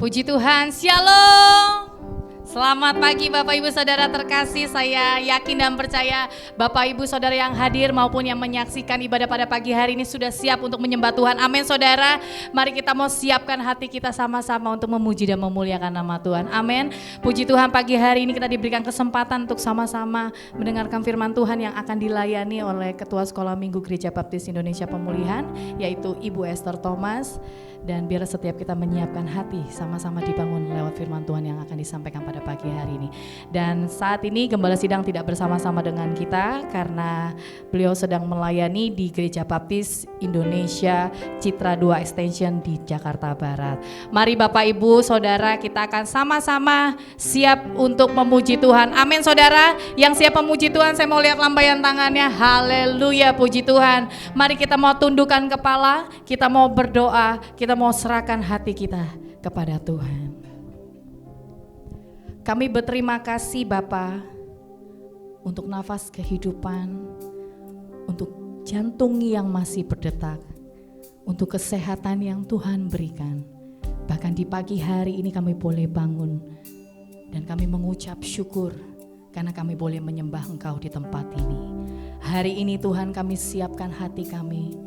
Puji Tuhan, Shalom. Selamat pagi Bapak Ibu Saudara terkasih. Saya yakin dan percaya Bapak Ibu Saudara yang hadir maupun yang menyaksikan ibadah pada pagi hari ini sudah siap untuk menyembah Tuhan. Amin saudara. Mari kita mau siapkan hati kita sama-sama untuk memuji dan memuliakan nama Tuhan. Amin. Puji Tuhan, pagi hari ini kita diberikan kesempatan untuk sama-sama mendengarkan firman Tuhan yang akan dilayani oleh Ketua Sekolah Minggu Gereja Baptis Indonesia Pemulihan, yaitu Ibu Esther Thomas. Dan biar setiap kita menyiapkan hati sama-sama dibangun lewat firman Tuhan yang akan disampaikan pada pagi hari ini. Dan saat ini Gembala Sidang tidak bersama-sama dengan kita karena beliau sedang melayani di Gereja Baptis Indonesia Citra 2 Extension di Jakarta Barat. Mari Bapak Ibu Saudara, kita akan sama-sama siap untuk memuji Tuhan. Amin saudara. Yang siap memuji Tuhan, saya mau lihat lambaian tangannya. Haleluya, puji Tuhan. Mari kita mau tundukkan kepala, kita mau berdoa, kita mau serahkan hati kita kepada Tuhan. Kami berterima kasih Bapa untuk nafas kehidupan, untuk jantung yang masih berdetak, untuk kesehatan yang Tuhan berikan. Bahkan di pagi hari ini kami boleh bangun dan kami mengucap syukur karena kami boleh menyembah Engkau di tempat ini. Hari ini Tuhan, kami siapkan hati kami.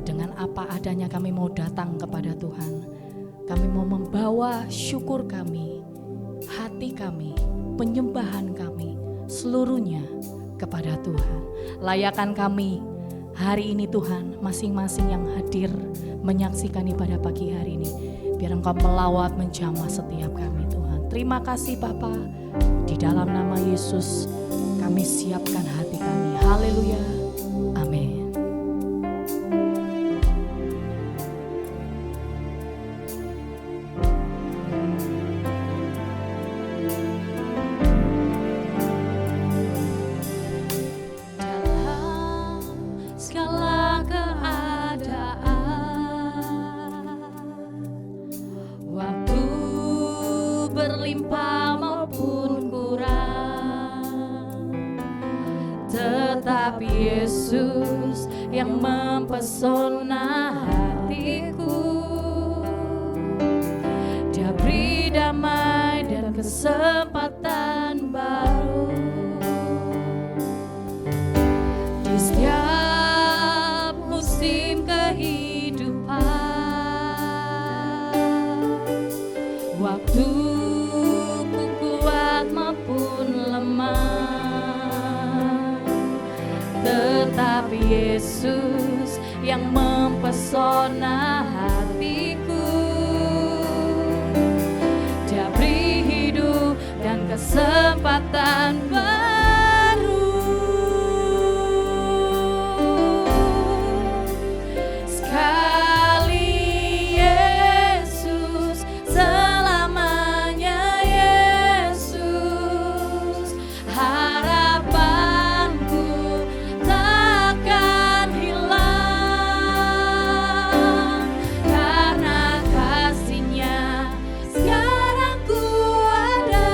Dengan apa adanya kami mau datang kepada Tuhan. Kami mau membawa syukur kami, hati kami, penyembahan kami, seluruhnya kepada Tuhan. Layakan kami hari ini Tuhan, masing-masing yang hadir menyaksikan ibadah pagi hari ini. Biar Engkau melawat, menjamah setiap kami Tuhan. Terima kasih Bapa. Di dalam nama Yesus kami siapkan hati kami. Haleluya. Amin. Yesus yang mempesona hatiku, Dia beri damai dan kesempatan baru di setiap musim kehidupan. Waktu ku kuat maupun lemah, tetapi Yesus yang mempesona hatiku, Dia beri hidup dan kesempatan baru. Sekali Yesus, selamanya Yesus, harapanku takkan hilang, karena kasih-Nya sekarang ku ada.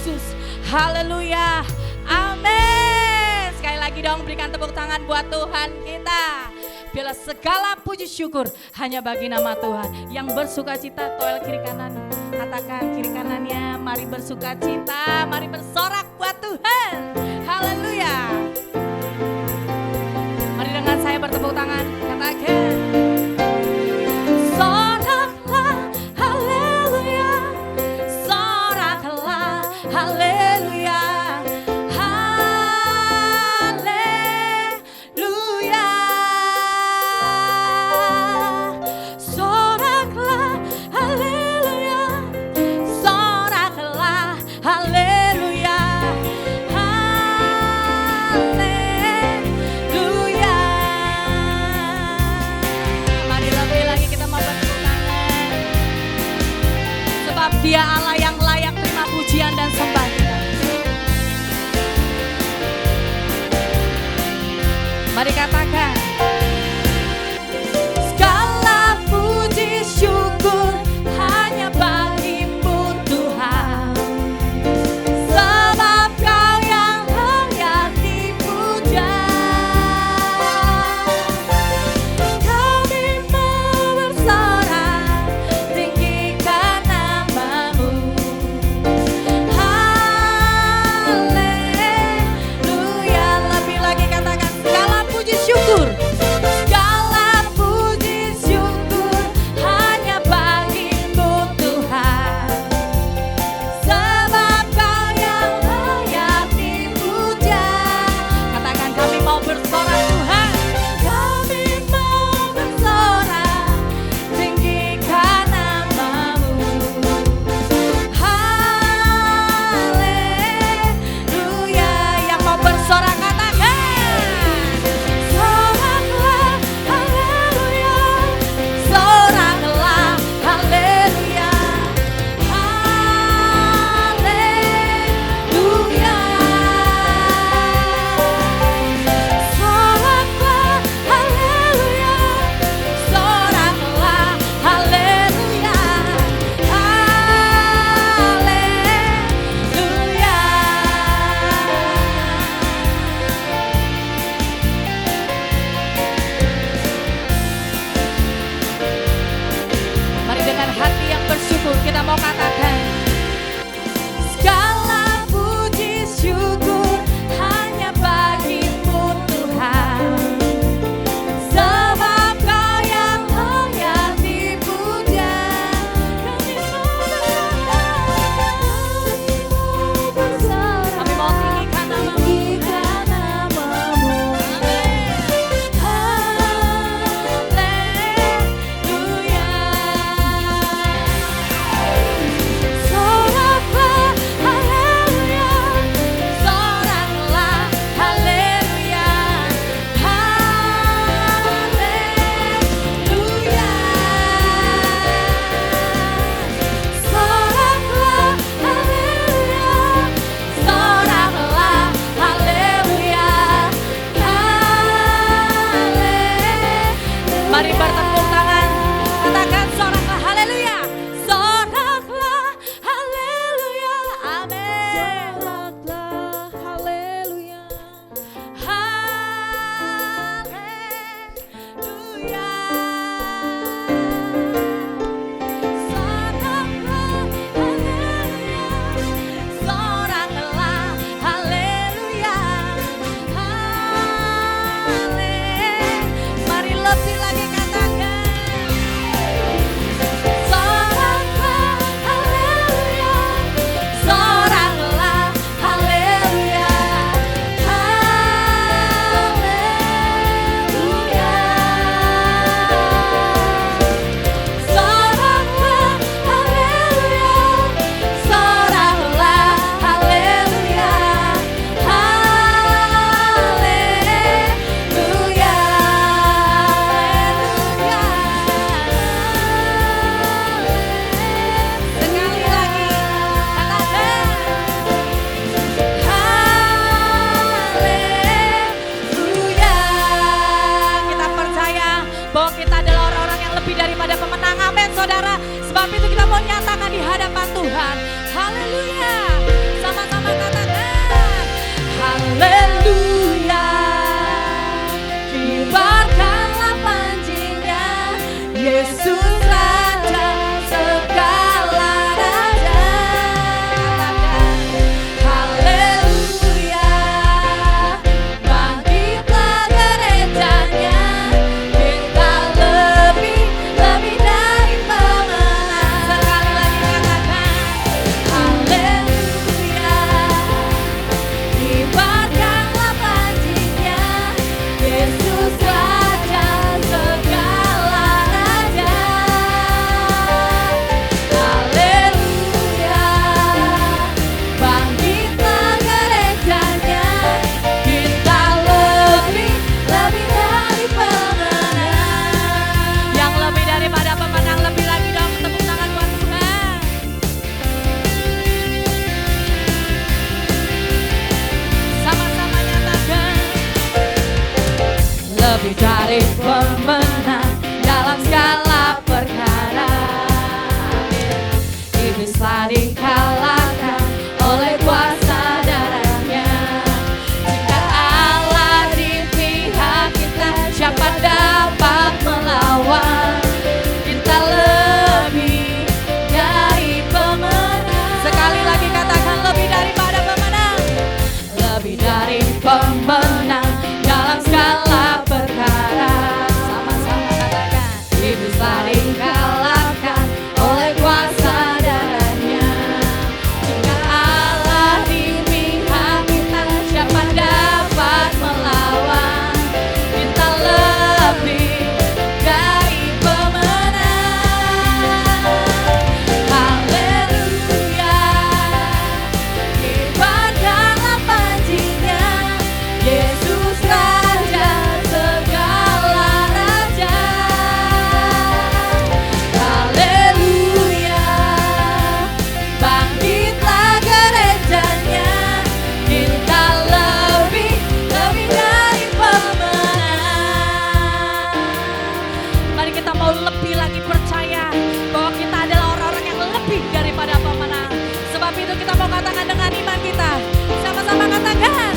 Yesus. Haleluya. Amin. Sekali lagi dong berikan tepuk tangan buat Tuhan kita. Biarlah segala puji syukur hanya bagi nama Tuhan. Yang bersuka cita toel kiri kanan. Katakan kiri kanannya, mari bersuka cita, mari bersorak buat Tuhan. Haleluya. Mari dengan saya bertepuk tangan, katakan. Soraklah, haleluya. Soraklah, haleluya. Haleluya. Soraklah, haleluya. Soraklah, haleluya. Haleluya. Mari lebih lagi kita mau bertepuk tangan. Sebab Dia Allah yang layak terima pujian dan sembah kita. Mari katakan. Segala puji syukur hanya bagimu Tuhan. Sebab Kau yang layak dipuja. Kami mau bersorak, tinggikan nama-Mu. Haleluya. Lebih lagi katakan segala puji syukur. Segala puji syukur hanya bagimu Tuhan. Sebab Kau yang layak dipuja. Katakan kami mau bersorak Tuhan. Kami mau bersorak, tinggikan nama-Mu. Haleluya. Yang mau bersorak katakan. Soraklah, haleluya. Soraklah, haleluya. Haleluya. Soraklah, haleluya. Soraklah, haleluya. Mari dengan hati yang bersyukur kita mau katakan. Segala puji syukur hanya bagimu Tuhan. Sebab Kau yang layak dipuja. Kami mau bersorak, kami mau tinggikan nama-Mu. Haleluya. Soraklah, haleluya. Soraklah, haleluya. Haleluya. Soraklah, haleluya. Soraklah, haleluya. Mari bertepuk tangan. Katakan soraklah, haleluya. Soraklah, haleluya. Amin. Soraklah, haleluya. Haleluya. Soraklah, haleluya. Soraklah, haleluya. Mari lebih lagi katakan. Soraklah, haleluya. Soraklah, haleluya. Haleluya. Soraklah, haleluya. Soraklah, haleluya. Haleluya. Sekali lagi katakan. Haleluya. Kita percaya bahwa kita adalah orang-orang yang lebih daripada pemenang. Amin saudara. Sebab itu kita mau nyatakan di hadapan Tuhan. Haleluya. Sama lebih dari pemenang dalam segala perkara. Iblis telah dikalahkan oleh kuasa darahnya. Jika Allah di pihak kita, siapa dapat melawan? Kita lebih dari pemenang. Sekali lagi katakan, lebih daripada pemenang. Lebih dari pemenang dalam segala perkara. Sama-sama katakan, iblis telah dikalahkan oleh kuasa darahnya. Jika Allah di pihak kita, siapa dapat melawan? Kita lebih dari pemenang. Haleluya, hebat dalam panjinya, Yesus Raja segala raja. Haleluya, bangkitlah gerejanya, kita lebih dari pemenang. Mari kita mau lebih lagi percaya bahwa kita adalah orang-orang yang lebih daripada pemenang. Sebab itu kita mau katakan dengan iman kita, sama-sama katakan,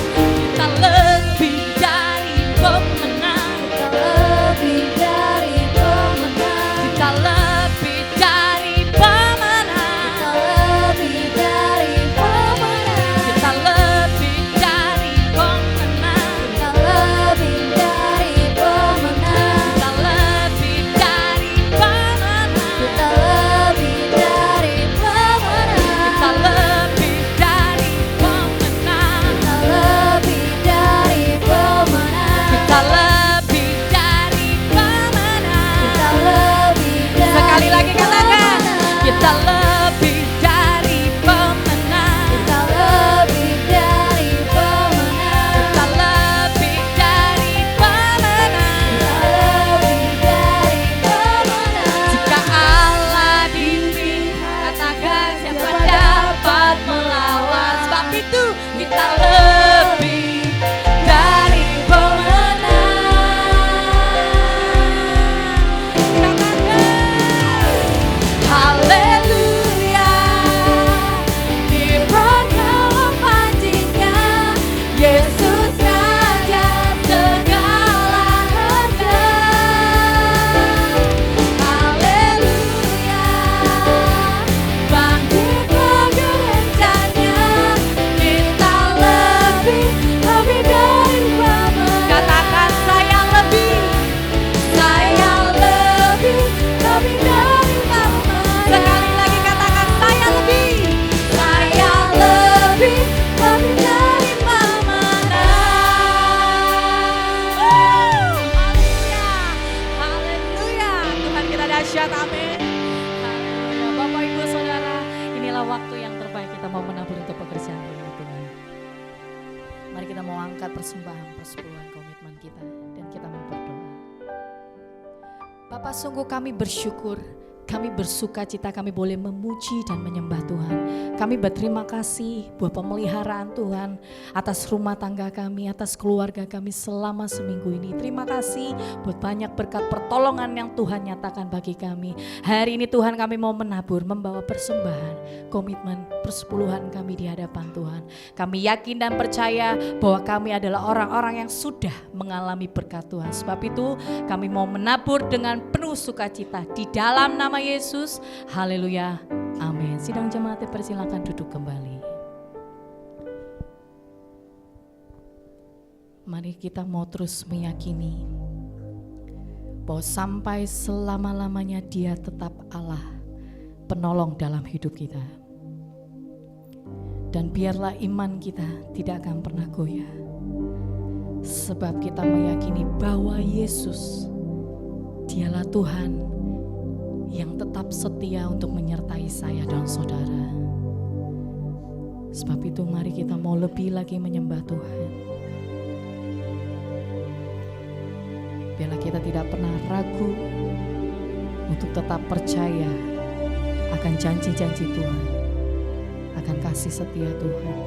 kita lebih dari pemenang. Lebih dari pemenang. Kita lebih dari pemenang. Lebih dari pemenang. Kita lebih dari pemenang. Kita lebih dari pemenang. Kita lebih dari pemenang. Kita lebih dari pemenang. Kita lebih dari pemenang. Kita lebih dari pemenang. Kita lebih dari pemenang. Kita lebih dari. Sekali lagi katakan, kita lebih dari pemenang. Kita lebih dari pemenang. Kita lebih dari pemenang. Kita lebih dari pemenang. Jika Allah di pihak, katakan, siapa dapat melawan? Sebab itu kita lebih dari pemenang. Katakan, haleluya, hebat dalam panjinya, Yesus Raja segala raja. Haleluya, bangkitlah gerejanya, kita lebih dari pemenang. Katakan, saya lebih dari pemenang. Sekali lagi katakan, saya lebih dari pemenang. Haleluya, Tuhan kita dahsyat, amin. Haleluya. Bapak Ibu Saudara, inilah waktu yang terbaik kita mau menabur untuk pekerjaan ini, Tuhan. Mari kita mau angkat persembahan, persepuluhan, komitmen kita, dan kita mau berdoa. Bapak, sungguh kami bersyukur, kami bersuka cita, kami boleh memuji dan menyembah Tuhan. Kami berterima kasih buat pemeliharaan Tuhan atas rumah tangga kami, atas keluarga kami selama seminggu ini. Terima kasih buat banyak berkat pertolongan yang Tuhan nyatakan bagi kami. Hari ini Tuhan, kami mau menabur, membawa persembahan, komitmen persepuluhan kami di hadapan Tuhan. Kami yakin dan percaya bahwa kami adalah orang-orang yang sudah mengalami berkat Tuhan. Sebab itu kami mau menabur dengan penuh sukacita di dalam nama Yesus. Haleluya, amin. Sidang jemaat persilakan duduk kembali. Mari kita mau terus meyakini bahwa sampai selama-lamanya Dia tetap Allah, penolong dalam hidup kita. Dan biarlah iman kita tidak akan pernah goyah, sebab kita meyakini bahwa Yesus, Dialah Tuhan yang tetap setia untuk menyertai saya dan saudara. Sebab itu mari kita mau lebih lagi menyembah Tuhan. Biarlah kita tidak pernah ragu untuk tetap percaya akan janji-janji Tuhan, akan kasih setia Tuhan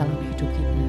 dalam hidup kita.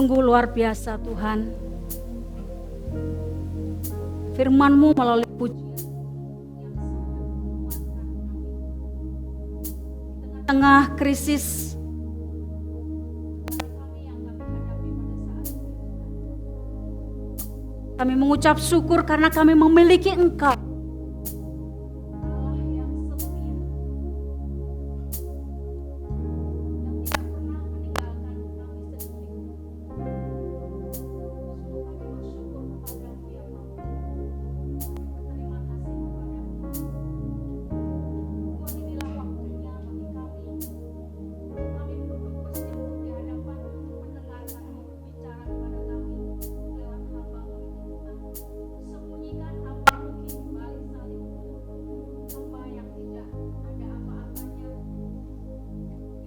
Sungguh luar biasa Tuhan. Firman-Mu melalui pujian tengah krisis kami mengucap syukur karena kami memiliki Engkau.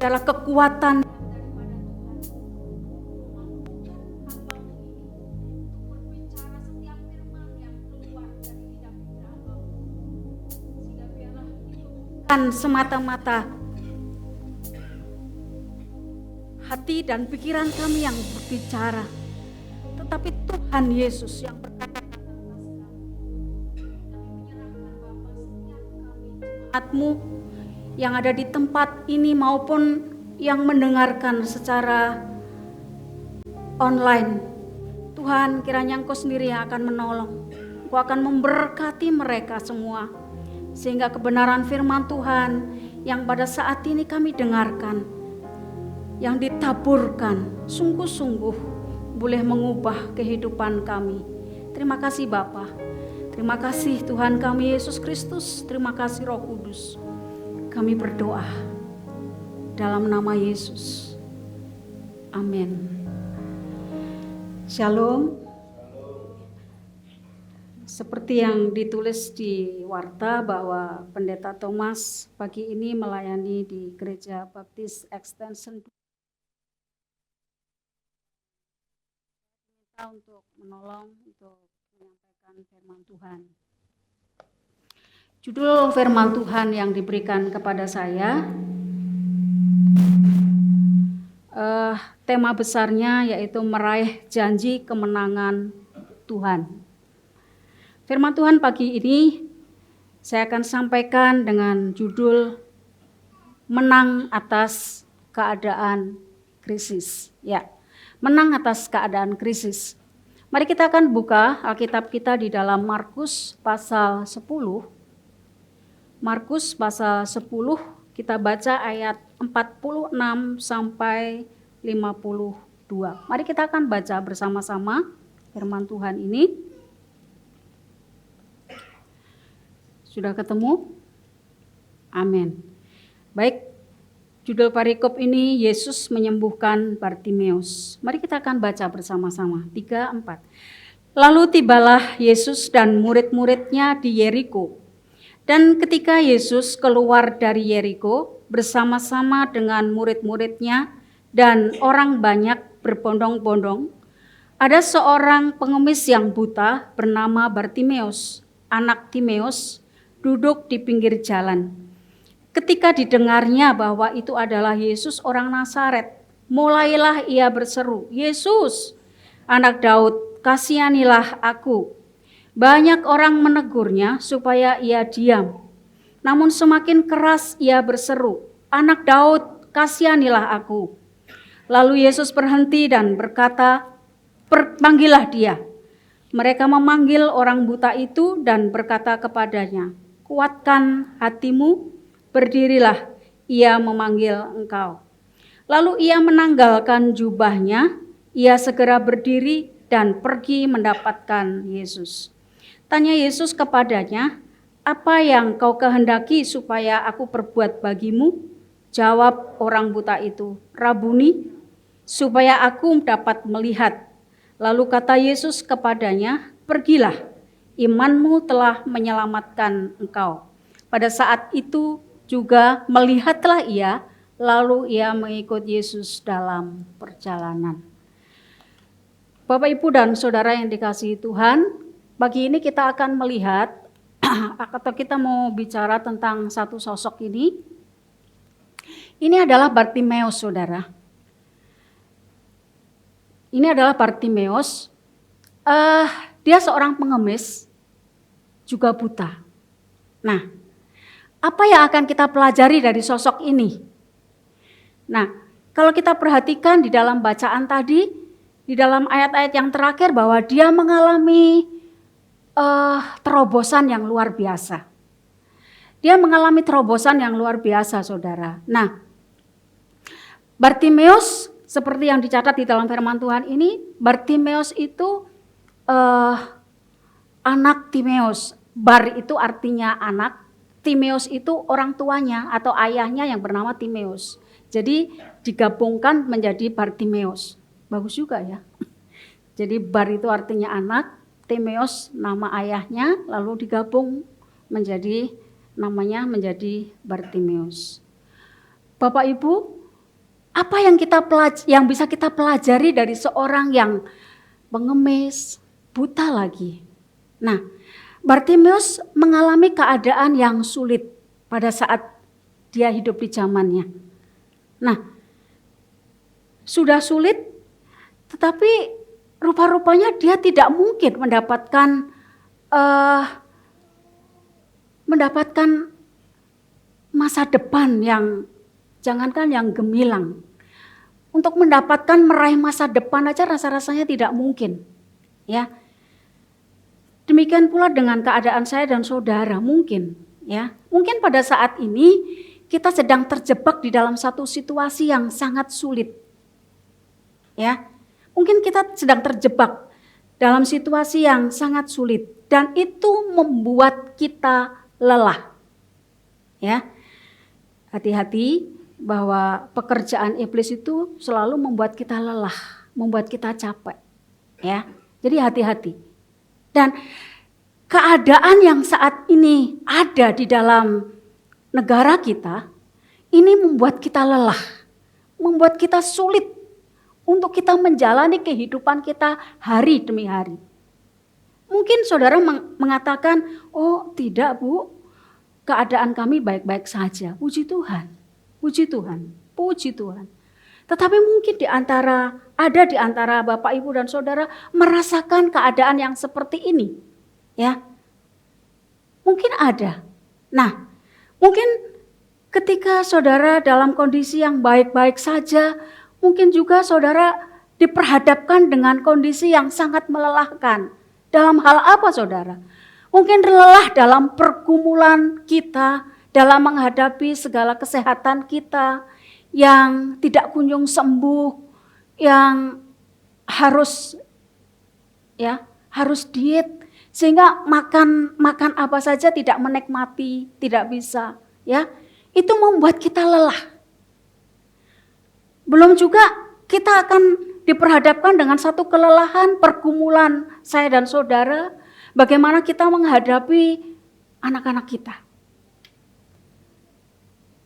Adalah kekuatan kan semata-mata hati dan pikiran kami yang berbicara, tetapi Tuhan Yesus yang berkata Jemaat-Mu yang ada di tempat ini maupun yang mendengarkan secara online. Tuhan, kiranya Engkau sendiri yang akan menolong. Engkau akan memberkati mereka semua. Sehingga kebenaran firman Tuhan yang pada saat ini kami dengarkan, yang ditaburkan, sungguh-sungguh boleh mengubah kehidupan kami. Terima kasih Bapa. Terima kasih Tuhan kami Yesus Kristus. Terima kasih Roh Kudus. Kami berdoa dalam nama Yesus. Amin. Shalom. Seperti yang ditulis di warta bahwa Pendeta Thomas pagi ini melayani di Gereja Baptis Extension untuk menolong untuk menyampaikan firman Tuhan. Judul firman Tuhan yang diberikan kepada saya, tema besarnya yaitu meraih janji kemenangan Tuhan. Firman Tuhan pagi ini saya akan sampaikan dengan judul menang atas keadaan krisis. Ya, menang atas keadaan krisis. Mari kita akan buka Alkitab kita di dalam Markus pasal 10. Markus pasal 10 kita baca ayat 46 sampai 52. Mari kita akan baca bersama-sama firman Tuhan ini. Sudah ketemu? Amin. Baik, judul parikop ini Yesus menyembuhkan Bartimeus. Mari kita akan baca bersama-sama. 3, 4. Lalu tibalah Yesus dan murid-muridnya di Yeriko. Dan ketika Yesus keluar dari Yeriko bersama-sama dengan murid-muridnya dan orang banyak berbondong-bondong, ada seorang pengemis yang buta bernama Bartimeus, anak Timeus, duduk di pinggir jalan. Ketika didengarnya bahwa itu adalah Yesus orang Nazaret, mulailah ia berseru, "Yesus, anak Daud, kasihanilah aku." Banyak orang menegurnya supaya ia diam. Namun semakin keras ia berseru, "Anak Daud, kasihanilah aku." Lalu Yesus berhenti dan berkata, "Panggillah dia." Mereka memanggil orang buta itu dan berkata kepadanya, "Kuatkan hatimu, berdirilah, ia memanggil engkau." Lalu ia menanggalkan jubahnya, ia segera berdiri dan pergi mendapatkan Yesus. Tanya Yesus kepadanya, "Apa yang kau kehendaki supaya aku perbuat bagimu?" Jawab orang buta itu, "Rabuni, supaya aku dapat melihat." Lalu kata Yesus kepadanya, "Pergilah, imanmu telah menyelamatkan engkau." Pada saat itu juga melihatlah ia, lalu ia mengikut Yesus dalam perjalanan. Bapak, Ibu, dan Saudara yang dikasihi Tuhan, pagi ini kita akan melihat atau kita mau bicara tentang satu sosok ini. Ini adalah Bartimeus, Saudara. ini adalah Bartimeus. Dia seorang pengemis, juga buta. Nah, apa yang akan kita pelajari dari sosok ini? Nah, kalau kita perhatikan di dalam bacaan tadi, di dalam ayat-ayat yang terakhir bahwa dia mengalami terobosan yang luar biasa. Dia mengalami terobosan yang luar biasa, saudara. Nah, Bartimeus seperti yang dicatat di dalam firman Tuhan ini, Bartimeus itu anak Timeus. Bar itu artinya anak, Timeus itu orang tuanya atau ayahnya yang bernama Timeus. Jadi digabungkan menjadi Bartimeus. Bagus juga ya. Jadi Bar itu artinya anak, Timeus nama ayahnya, lalu digabung menjadi namanya menjadi Bartimeus. Bapak Ibu, apa yang bisa kita pelajari dari seorang yang pengemis, buta lagi? Nah, Bartimeus mengalami keadaan yang sulit pada saat dia hidup di zamannya. Nah, sudah sulit, tetapi rupa-rupanya dia tidak mungkin mendapatkan masa depan yang jangankan yang gemilang. Untuk mendapatkan meraih masa depan aja rasa-rasanya tidak mungkin. Ya. Demikian pula dengan keadaan saya dan saudara mungkin, ya. Mungkin pada saat ini kita sedang terjebak di dalam satu situasi yang sangat sulit. Ya. Mungkin kita sedang terjebak dalam situasi yang sangat sulit dan itu membuat kita lelah. Ya. Hati-hati bahwa pekerjaan iblis itu selalu membuat kita lelah, membuat kita capek. Ya. Jadi hati-hati. Dan keadaan yang saat ini ada di dalam negara kita, ini membuat kita lelah, membuat kita sulit untuk kita menjalani kehidupan kita hari demi hari. Mungkin saudara mengatakan, oh tidak Bu, keadaan kami baik-baik saja. Puji Tuhan, puji Tuhan, puji Tuhan. Tetapi mungkin ada di antara Bapak Ibu dan Saudara merasakan keadaan yang seperti ini. Ya. Mungkin ada. Nah, mungkin ketika saudara dalam kondisi yang baik-baik saja, mungkin juga saudara diperhadapkan dengan kondisi yang sangat melelahkan. Dalam hal apa saudara? Mungkin lelah dalam pergumulan kita, dalam menghadapi segala kesehatan kita, yang tidak kunjung sembuh, yang harus diet sehingga makan apa saja tidak menikmati, tidak bisa, ya. Itu membuat kita lelah. Belum juga kita akan diperhadapkan dengan satu kelelahan pergumulan saya dan saudara, bagaimana kita menghadapi anak-anak kita.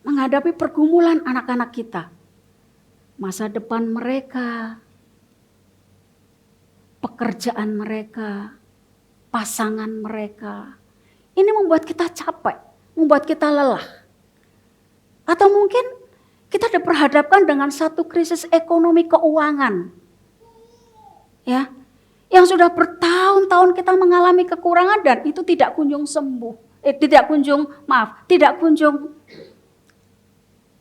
Menghadapi pergumulan anak-anak kita, masa depan mereka, pekerjaan mereka, pasangan mereka. Ini membuat kita capek, membuat kita lelah. Atau mungkin kita diperhadapkan dengan satu krisis ekonomi keuangan. Ya, yang sudah bertahun-tahun kita mengalami kekurangan dan itu tidak kunjung tidak kunjung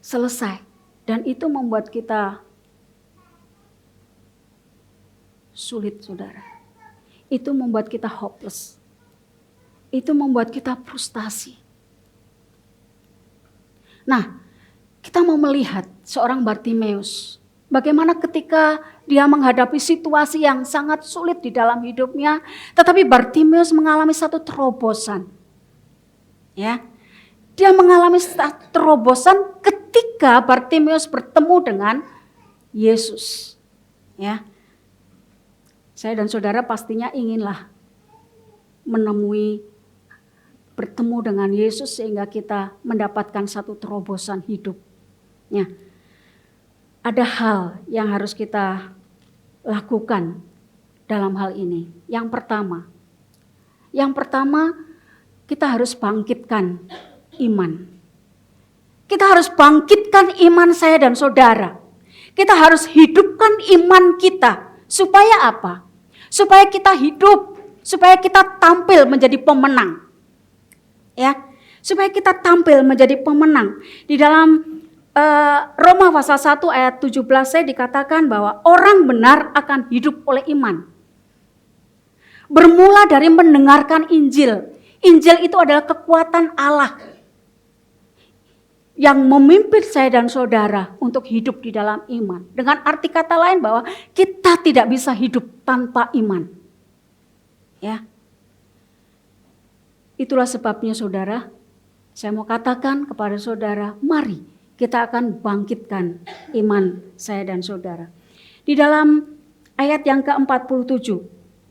selesai, dan itu membuat kita sulit, saudara. Itu membuat kita hopeless. Itu membuat kita frustasi. Nah, kita mau melihat seorang Bartimeus, bagaimana ketika dia menghadapi situasi yang sangat sulit di dalam hidupnya, tetapi Bartimeus mengalami satu terobosan. Ya. Dia mengalami terobosan ketika Bartimeus bertemu dengan Yesus. Ya. Saya dan saudara pastinya inginlah bertemu dengan Yesus sehingga kita mendapatkan satu terobosan hidup. Ya. Ada hal yang harus kita lakukan dalam hal ini. Yang pertama kita harus bangkitkan iman. Kita harus bangkitkan iman saya dan saudara. Kita harus hidupkan iman kita Supaya apa? Supaya kita hidup, supaya kita tampil menjadi pemenang. Ya, supaya kita tampil menjadi pemenang. Di dalam Roma pasal 1 ayat 17 dikatakan bahwa orang benar akan hidup oleh iman. Bermula dari mendengarkan Injil. Injil itu adalah kekuatan Allah yang memimpin saya dan saudara untuk hidup di dalam iman. Dengan arti kata lain bahwa kita tidak bisa hidup tanpa iman. Ya. Itulah sebabnya saudara, saya mau katakan kepada saudara, mari kita akan bangkitkan iman saya dan saudara. Di dalam ayat yang ke-47,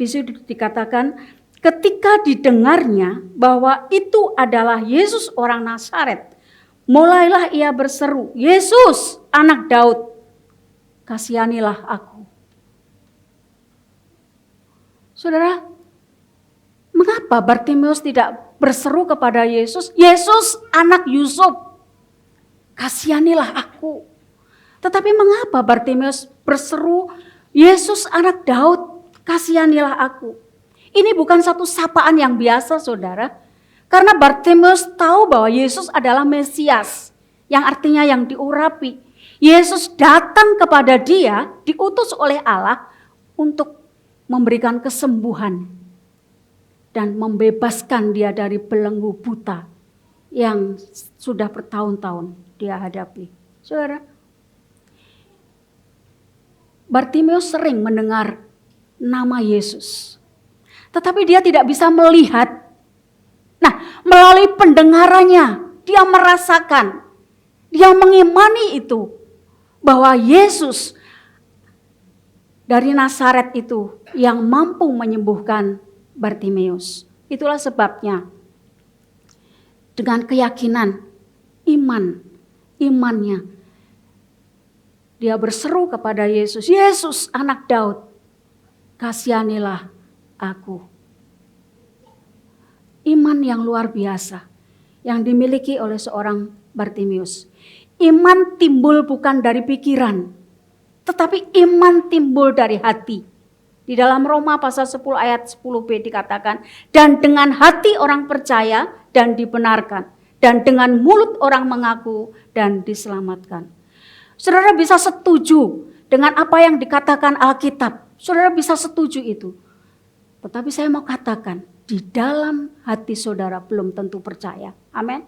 di situ dikatakan, ketika didengarnya bahwa itu adalah Yesus orang Nazaret, mulailah ia berseru, Yesus anak Daud, kasihanilah aku. Saudara, mengapa Bartimeus tidak berseru kepada Yesus, Yesus anak Yusuf, kasihanilah aku. Tetapi mengapa Bartimeus berseru, Yesus anak Daud, kasihanilah aku. Ini bukan satu sapaan yang biasa saudara. Karena Bartimeus tahu bahwa Yesus adalah Mesias, yang artinya yang diurapi. Yesus datang kepada dia, diutus oleh Allah untuk memberikan kesembuhan dan membebaskan dia dari belenggu buta yang sudah bertahun-tahun dia hadapi. Saudara, Bartimeus sering mendengar nama Yesus, tetapi dia tidak bisa melihat. Nah, melalui pendengarannya, dia merasakan, dia mengimani itu, bahwa Yesus dari Nazaret itu yang mampu menyembuhkan Bartimeus. Itulah sebabnya, dengan keyakinan, imannya, dia berseru kepada Yesus, Yesus anak Daud, kasihanilah aku. Iman yang luar biasa yang dimiliki oleh seorang Bartimeus. Iman timbul bukan dari pikiran, tetapi iman timbul dari hati. Di dalam Roma pasal 10 ayat 10b dikatakan, dan dengan hati orang percaya dan dibenarkan, dan dengan mulut orang mengaku dan diselamatkan. Saudara bisa setuju dengan apa yang dikatakan Alkitab. Saudara bisa setuju itu. Tetapi saya mau katakan, di dalam hati saudara belum tentu percaya. Amin.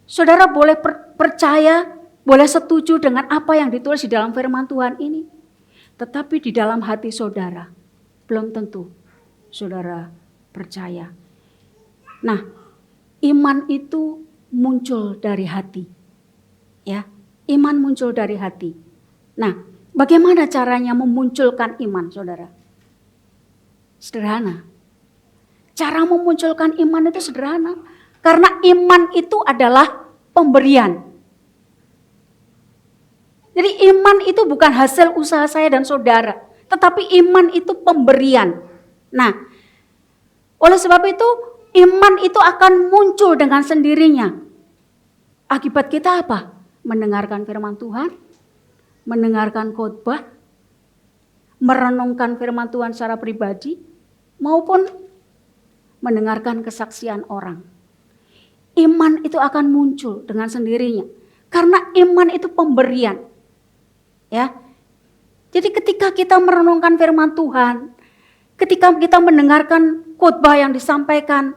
Saudara boleh percaya, boleh setuju dengan apa yang ditulis di dalam firman Tuhan ini. Tetapi di dalam hati saudara belum tentu saudara percaya. Nah, iman itu muncul dari hati. Ya, iman muncul dari hati. Nah, bagaimana caranya memunculkan iman, saudara? Sederhana. Cara memunculkan iman itu sederhana. Karena iman itu adalah pemberian. Jadi iman itu bukan hasil usaha saya dan saudara. Tetapi iman itu pemberian. Nah, oleh sebab itu iman itu akan muncul dengan sendirinya. Akibat kita apa? Mendengarkan firman Tuhan, mendengarkan khotbah, merenungkan firman Tuhan secara pribadi, maupun mendengarkan kesaksian orang. Iman itu akan muncul dengan sendirinya. Karena iman itu pemberian. Ya. Jadi ketika kita merenungkan firman Tuhan, ketika kita mendengarkan khotbah yang disampaikan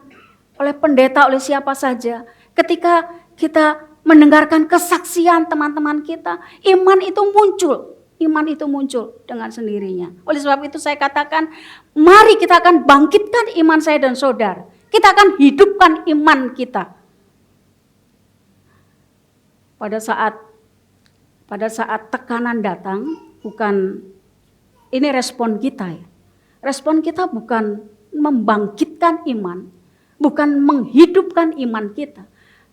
oleh pendeta, oleh siapa saja, ketika kita mendengarkan kesaksian teman-teman kita, iman itu muncul. Iman itu muncul dengan sendirinya. Oleh sebab itu saya katakan, mari kita akan bangkitkan iman saya dan saudara. Kita akan hidupkan iman kita. Pada saat tekanan datang, bukan ini respon kita ya. Respon kita bukan membangkitkan iman, bukan menghidupkan iman kita,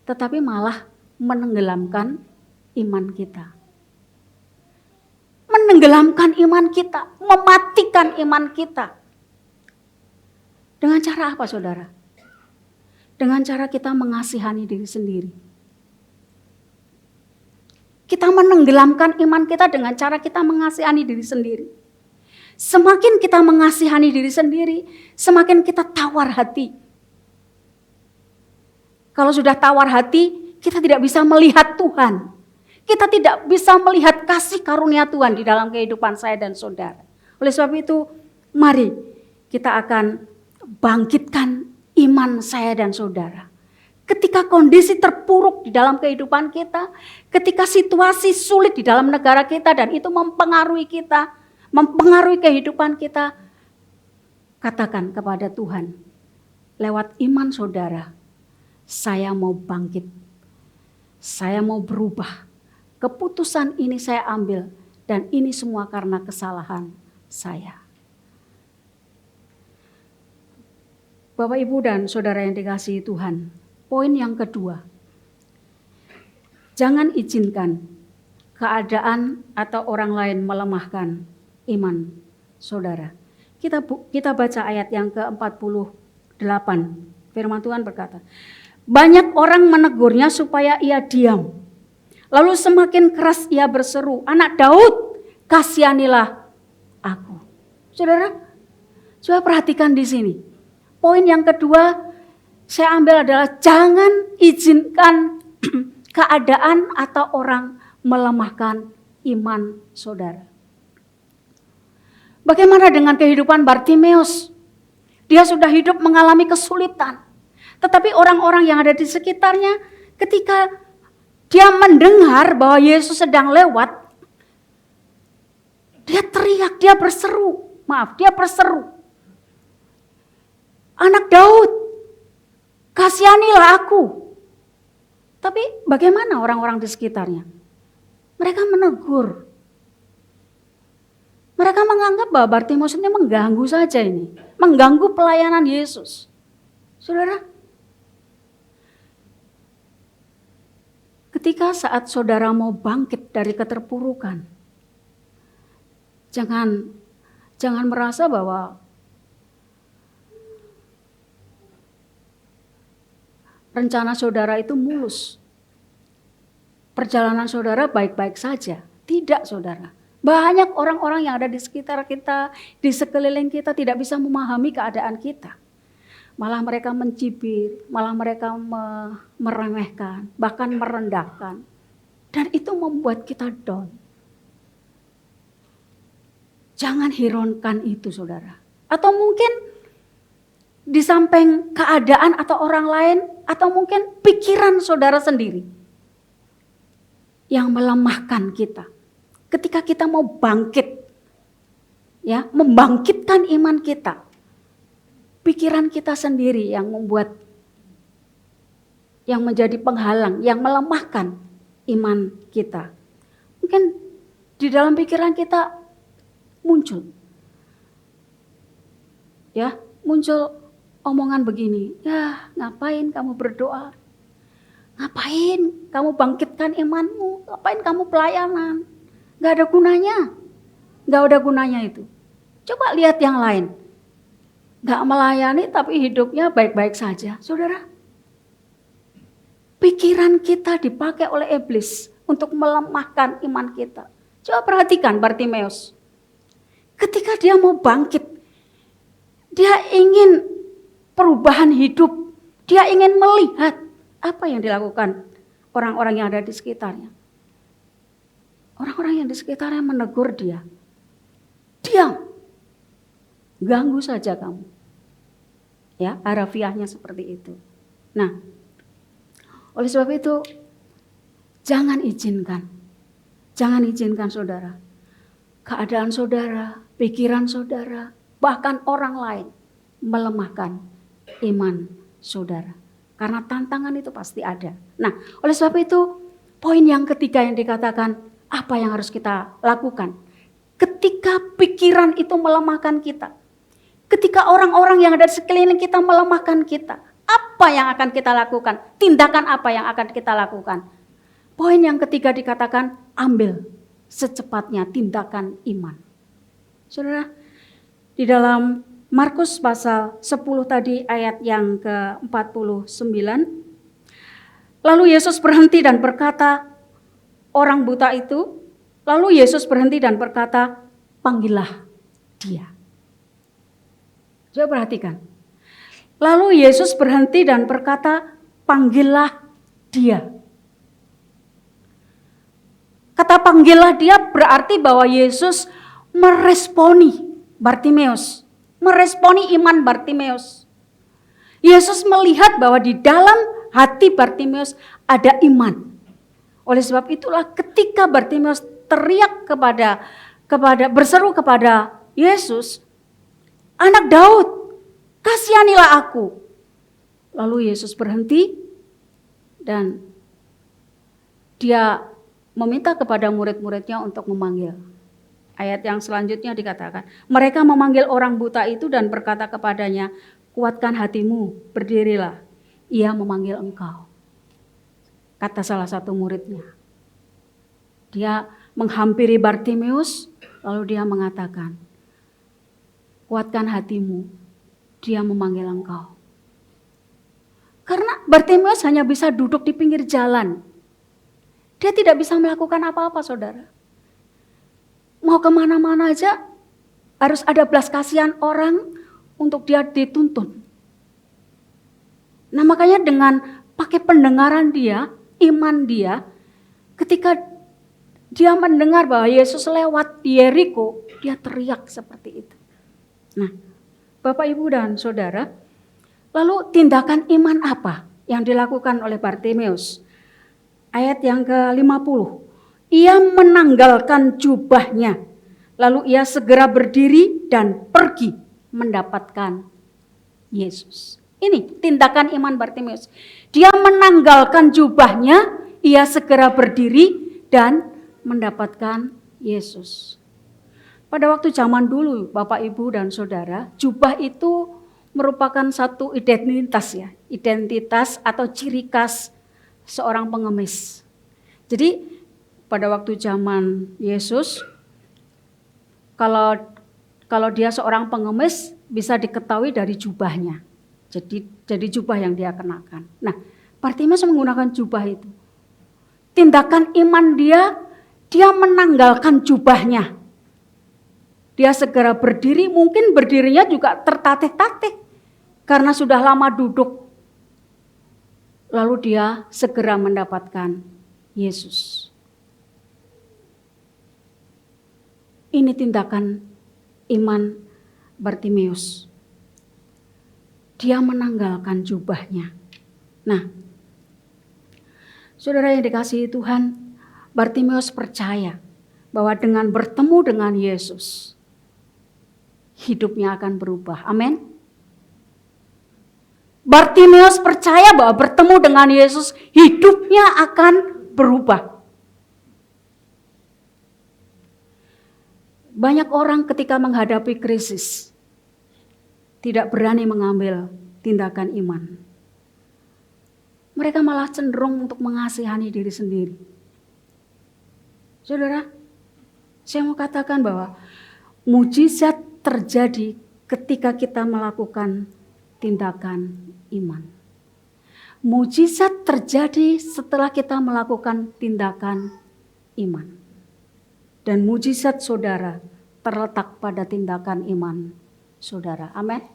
tetapi malah menenggelamkan iman kita. Menenggelamkan iman kita, mematikan iman kita. Dengan cara apa, saudara? Dengan cara kita mengasihani diri sendiri. kita menenggelamkan iman kita dengan cara kita mengasihani diri sendiri. Semakin kita mengasihani diri sendiri, semakin kita tawar hati. Kalau sudah tawar hati, kita tidak bisa melihat Tuhan. Kita tidak bisa melihat kasih karunia Tuhan di dalam kehidupan saya dan saudara. Oleh sebab itu, mari kita akan bangkitkan iman saya dan saudara. Ketika kondisi terpuruk di dalam kehidupan kita, ketika situasi sulit di dalam negara kita dan itu mempengaruhi kita, mempengaruhi kehidupan kita, katakan kepada Tuhan, lewat iman saudara, saya mau bangkit, saya mau berubah. Keputusan ini saya ambil dan ini semua karena kesalahan saya. Bapak, Ibu, dan saudara yang dikasihi Tuhan, poin yang kedua, jangan izinkan keadaan atau orang lain melemahkan iman saudara. Kita baca ayat yang ke-48. Firman Tuhan berkata, banyak orang menegurnya supaya ia diam. Lalu semakin keras ia berseru, anak Daud, kasihanilah aku. Saudara, coba perhatikan di sini. Poin yang kedua saya ambil adalah jangan izinkan keadaan atau orang melemahkan iman saudara. Bagaimana dengan kehidupan Bartimeus? Dia sudah hidup mengalami kesulitan. Tetapi orang-orang yang ada di sekitarnya ketika dia mendengar bahwa Yesus sedang lewat, dia teriak, dia berseru. Anak Daud, kasihanilah aku. Tapi bagaimana orang-orang di sekitarnya? Mereka menegur. Mereka menganggap bahwa Bartimeus ini mengganggu saja ini. Mengganggu pelayanan Yesus. Saudara, ketika saat saudara mau bangkit dari keterpurukan, jangan merasa bahwa rencana saudara itu mulus. Perjalanan saudara baik-baik saja. Tidak, saudara. Banyak orang-orang yang ada di sekitar kita, di sekeliling kita tidak bisa memahami keadaan kita. Malah mereka mencibir, malah mereka meremehkan, bahkan merendahkan. Dan itu membuat kita down. Jangan hiraukan itu, saudara. Atau mungkin di samping keadaan atau orang lain, atau mungkin pikiran saudara sendiri yang melemahkan kita. Ketika kita mau bangkit, ya, membangkitkan iman kita, pikiran kita sendiri yang membuat, yang menjadi penghalang, yang melemahkan iman kita. Mungkin di dalam pikiran kita muncul omongan begini, ya ngapain kamu berdoa? Ngapain kamu bangkitkan imanmu? Ngapain kamu pelayanan? Gak ada gunanya. Gak ada gunanya itu. Coba lihat yang lain. Gak melayani tapi hidupnya baik-baik saja. Saudara, pikiran kita dipakai oleh iblis untuk melemahkan iman kita. Coba perhatikan Bartimeus. Ketika dia mau bangkit, dia ingin perubahan hidup. Dia ingin melihat apa yang dilakukan orang-orang yang ada di sekitarnya. Orang-orang yang di sekitarnya menegur dia. Diam. Ganggu saja kamu. Ya, harafiahnya seperti itu. Nah, oleh sebab itu jangan izinkan saudara, keadaan saudara, pikiran saudara, bahkan orang lain melemahkan iman saudara. Karena tantangan itu pasti ada. Nah, oleh sebab itu poin yang ketiga yang dikatakan, apa yang harus kita lakukan? Ketika pikiran itu melemahkan kita, ketika orang-orang yang ada di sekeliling kita melemahkan kita, apa yang akan kita lakukan? Tindakan apa yang akan kita lakukan? Poin yang ketiga dikatakan, ambil secepatnya tindakan iman. Saudara, di dalam Markus pasal 10 tadi ayat yang ke-49, lalu Yesus berhenti dan berkata, orang buta itu, lalu Yesus berhenti dan berkata, panggillah dia. Coba perhatikan. Lalu Yesus berhenti dan berkata, panggillah dia. Kata panggillah dia berarti bahwa Yesus meresponi Bartimeus, meresponi iman Bartimeus. Yesus melihat bahwa di dalam hati Bartimeus ada iman. Oleh sebab itulah ketika Bartimeus teriak berseru kepada Yesus, anak Daud, kasihanilah aku. Lalu Yesus berhenti dan dia meminta kepada murid-muridnya untuk memanggil. Ayat yang selanjutnya dikatakan, mereka memanggil orang buta itu dan berkata kepadanya, kuatkan hatimu, berdirilah, ia memanggil engkau. Kata salah satu muridnya. Dia menghampiri Bartimeus, lalu dia mengatakan, kuatkan hatimu, dia memanggil engkau. Karena Bartimeus hanya bisa duduk di pinggir jalan. Dia tidak bisa melakukan apa-apa, saudara. Mau kemana-mana aja harus ada belas kasihan orang untuk dia dituntun. Nah makanya dengan pakai pendengaran dia, iman dia, ketika dia mendengar bahwa Yesus lewat di Yeriko, dia teriak seperti itu. Nah Bapak Ibu dan Saudara, lalu tindakan iman apa yang dilakukan oleh Bartimeus? Ayat yang ke-50. Ia menanggalkan jubahnya, lalu ia segera berdiri dan pergi mendapatkan Yesus. Ini tindakan iman Bartimeus. Dia menanggalkan jubahnya, ia segera berdiri dan mendapatkan Yesus. Pada waktu zaman dulu, Bapak, Ibu, dan Saudara, jubah itu merupakan satu identitas ya, identitas atau ciri khas seorang pengemis. Jadi pada waktu zaman Yesus, kalau dia seorang pengemis bisa diketahui dari jubahnya. Jadi jubah yang dia kenakan. Nah, Bartimeus menggunakan jubah itu. Tindakan iman dia menanggalkan jubahnya. Dia segera berdiri, mungkin berdirinya juga tertatih-tatih karena sudah lama duduk. Lalu dia segera mendapatkan Yesus. Ini tindakan iman Bartimeus. Dia menanggalkan jubahnya. Nah, saudara yang dikasihi Tuhan, Bartimeus percaya bahwa dengan bertemu dengan Yesus, hidupnya akan berubah. Amin. Bartimeus percaya bahwa bertemu dengan Yesus, hidupnya akan berubah. Banyak orang ketika menghadapi krisis tidak berani mengambil tindakan iman. Mereka malah cenderung untuk mengasihani diri sendiri. Saudara, saya mau katakan bahwa mujizat terjadi ketika kita melakukan tindakan iman. Mujizat terjadi setelah kita melakukan tindakan iman. Dan mujizat saudara terletak pada tindakan iman saudara. Amin.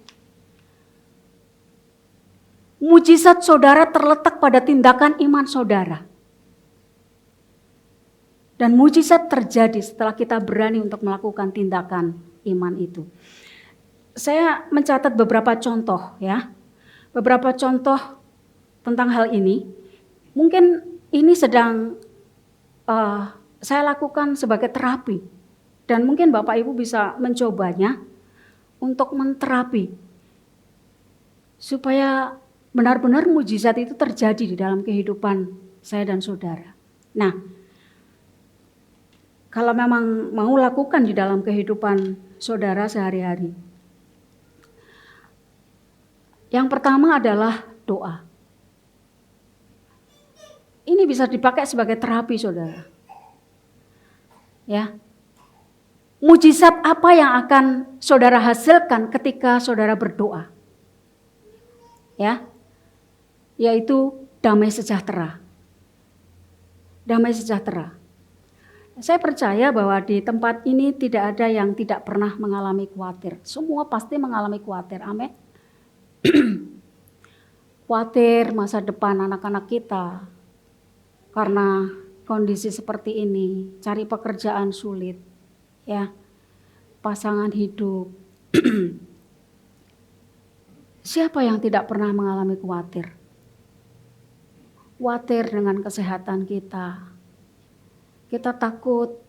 Mujizat saudara terletak pada tindakan iman saudara. Dan mujizat terjadi setelah kita berani untuk melakukan tindakan iman itu. Saya mencatat beberapa contoh ya. Beberapa contoh tentang hal ini. Mungkin ini sedang saya lakukan sebagai terapi. Dan mungkin Bapak Ibu bisa mencobanya untuk menterapi. Supaya benar-benar mujizat itu terjadi di dalam kehidupan saya dan saudara. Nah, kalau memang mau lakukan di dalam kehidupan saudara sehari-hari. Yang pertama adalah doa. Ini bisa dipakai sebagai terapi saudara. Ya. Mujizat apa yang akan saudara hasilkan ketika saudara berdoa? Ya. Yaitu damai sejahtera. Damai sejahtera. Saya percaya bahwa di tempat ini tidak ada yang tidak pernah mengalami khawatir. Semua pasti mengalami khawatir. Amin. Khawatir masa depan anak-anak kita. Karena kondisi seperti ini, cari pekerjaan sulit. Ya. Pasangan hidup. Siapa yang tidak pernah mengalami khawatir? Khawatir dengan kesehatan kita. Kita takut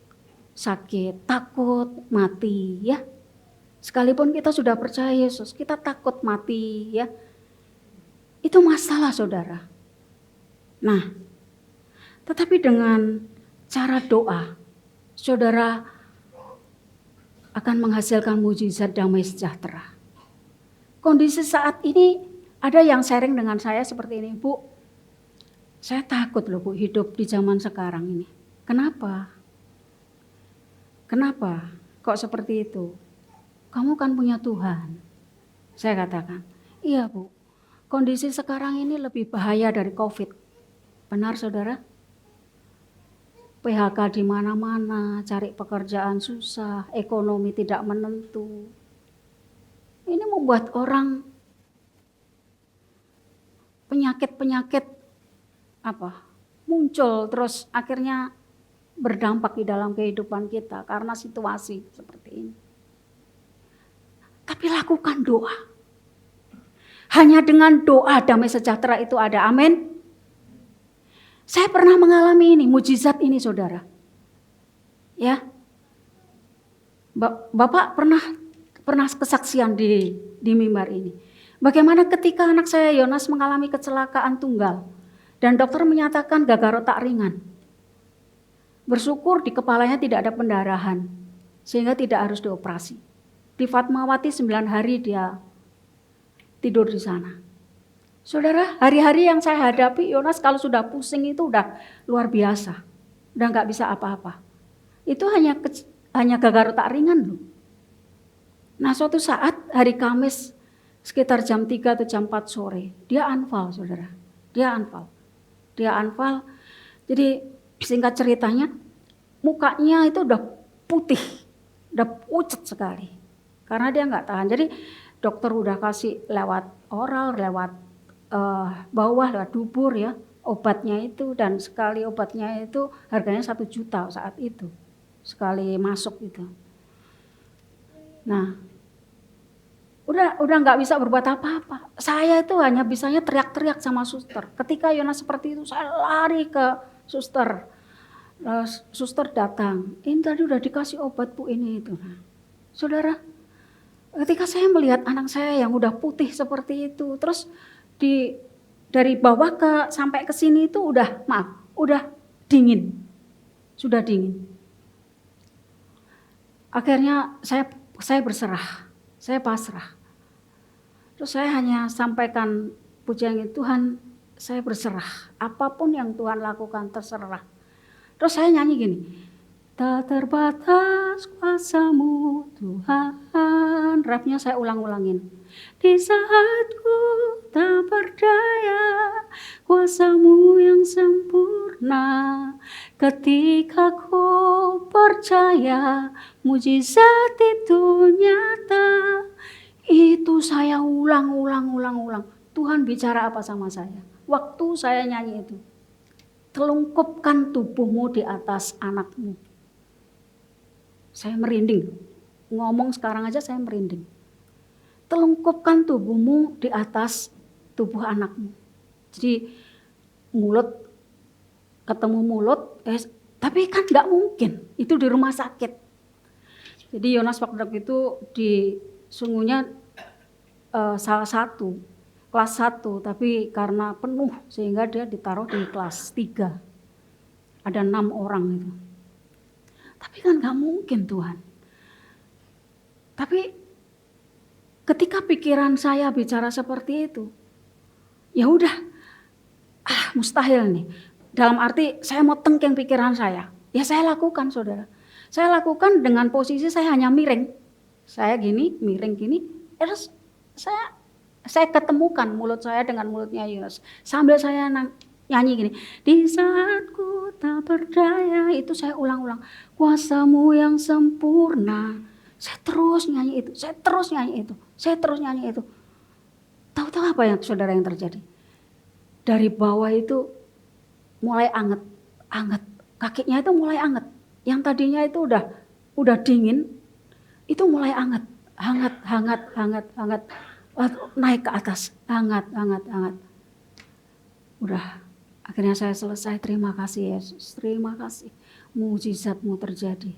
sakit, takut mati ya. Sekalipun kita sudah percaya Yesus, kita takut mati ya. Itu masalah saudara. Nah, tetapi dengan cara doa, saudara akan menghasilkan mujizat damai sejahtera. Kondisi saat ini ada yang sharing dengan saya seperti ini, Bu. Saya takut loh Bu hidup di zaman sekarang ini. Kenapa? Kenapa? Kok seperti itu? Kamu kan punya Tuhan. Saya katakan, iya Bu. Kondisi sekarang ini lebih bahaya dari COVID. Benar saudara? PHK di mana-mana, cari pekerjaan susah, ekonomi tidak menentu. Ini membuat orang penyakit-penyakit muncul terus akhirnya berdampak di dalam kehidupan kita karena situasi seperti ini. Tapi lakukan doa. Hanya dengan doa damai sejahtera itu ada. Amin. Saya pernah mengalami ini, mujizat ini saudara. Ya. Bapak pernah kesaksian di mimbar ini. Bagaimana ketika anak saya Yonas mengalami kecelakaan tunggal dan dokter menyatakan gagal otak ringan. Bersyukur di kepalanya tidak ada pendarahan sehingga tidak harus dioperasi. Di Fatmawati 9 hari dia tidur di sana. Saudara, hari-hari yang saya hadapi Yonas kalau sudah pusing itu udah luar biasa. Udah gak bisa apa-apa. Itu hanya gagal otak ringan loh. Nah suatu saat hari Kamis sekitar jam 3 atau jam 4 sore dia anfal saudara. Dia anfal. Jadi singkat ceritanya mukanya itu udah putih. Udah pucat sekali. Karena dia gak tahan. Jadi dokter udah kasih lewat oral, lewat bawah, lewat dubur ya. Obatnya itu dan sekali obatnya itu harganya 1 juta saat itu. Sekali masuk itu. Nah, udah nggak bisa berbuat apa-apa. Saya itu hanya bisanya teriak-teriak sama suster. Ketika Yonas seperti itu, saya lari ke suster. Suster datang. Ini tadi udah dikasih obat Bu ini itu. Nah, saudara, ketika saya melihat anak saya yang udah putih seperti itu, terus dari bawah sampai ke sini itu udah dingin, sudah dingin. Akhirnya saya berserah, saya pasrah. Terus saya hanya sampaikan pujian Tuhan, saya berserah. Apapun yang Tuhan lakukan terserah. Terus saya nyanyi gini, tak terbatas kuasa-Mu Tuhan. Rapnya saya ulang-ulangin. Di saat ku tak berdaya, kuasa-Mu yang sempurna. Ketika ku percaya, mujizat itu nyata. Itu saya ulang. Tuhan bicara apa sama saya? Waktu saya nyanyi itu. Telungkupkan tubuhmu di atas anakmu. Saya merinding. Ngomong sekarang aja saya merinding. Telungkupkan tubuhmu di atas tubuh anakmu. Jadi mulut ketemu mulut, tapi kan nggak mungkin. Itu di rumah sakit. Jadi Yonas waktu itu sungguhnya salah satu kelas 1, tapi karena penuh sehingga dia ditaruh di kelas 3. Ada 6 orang itu. Tapi kan gak mungkin Tuhan. Tapi ketika pikiran saya bicara seperti itu, ya udah, mustahil nih. Dalam arti saya mau tengking pikiran saya. Ya saya lakukan saudara. Saya lakukan dengan posisi saya hanya miring. Saya gini, miring gini. Terus saya ketemukan mulut saya dengan mulutnya Yunus. Sambil saya nyanyi gini. Di saat ku tak berdaya, itu saya ulang-ulang. Kuasamu yang sempurna. Saya terus nyanyi itu, saya terus nyanyi itu, saya terus nyanyi itu. Tahu-tahu apa yang saudara yang terjadi? Dari bawah itu mulai anget. Kakinya itu mulai anget. Yang tadinya itu udah dingin, itu mulai hangat. Naik ke atas, hangat. Udah, akhirnya saya selesai. Terima kasih Yesus, terima kasih. Mujizatmu terjadi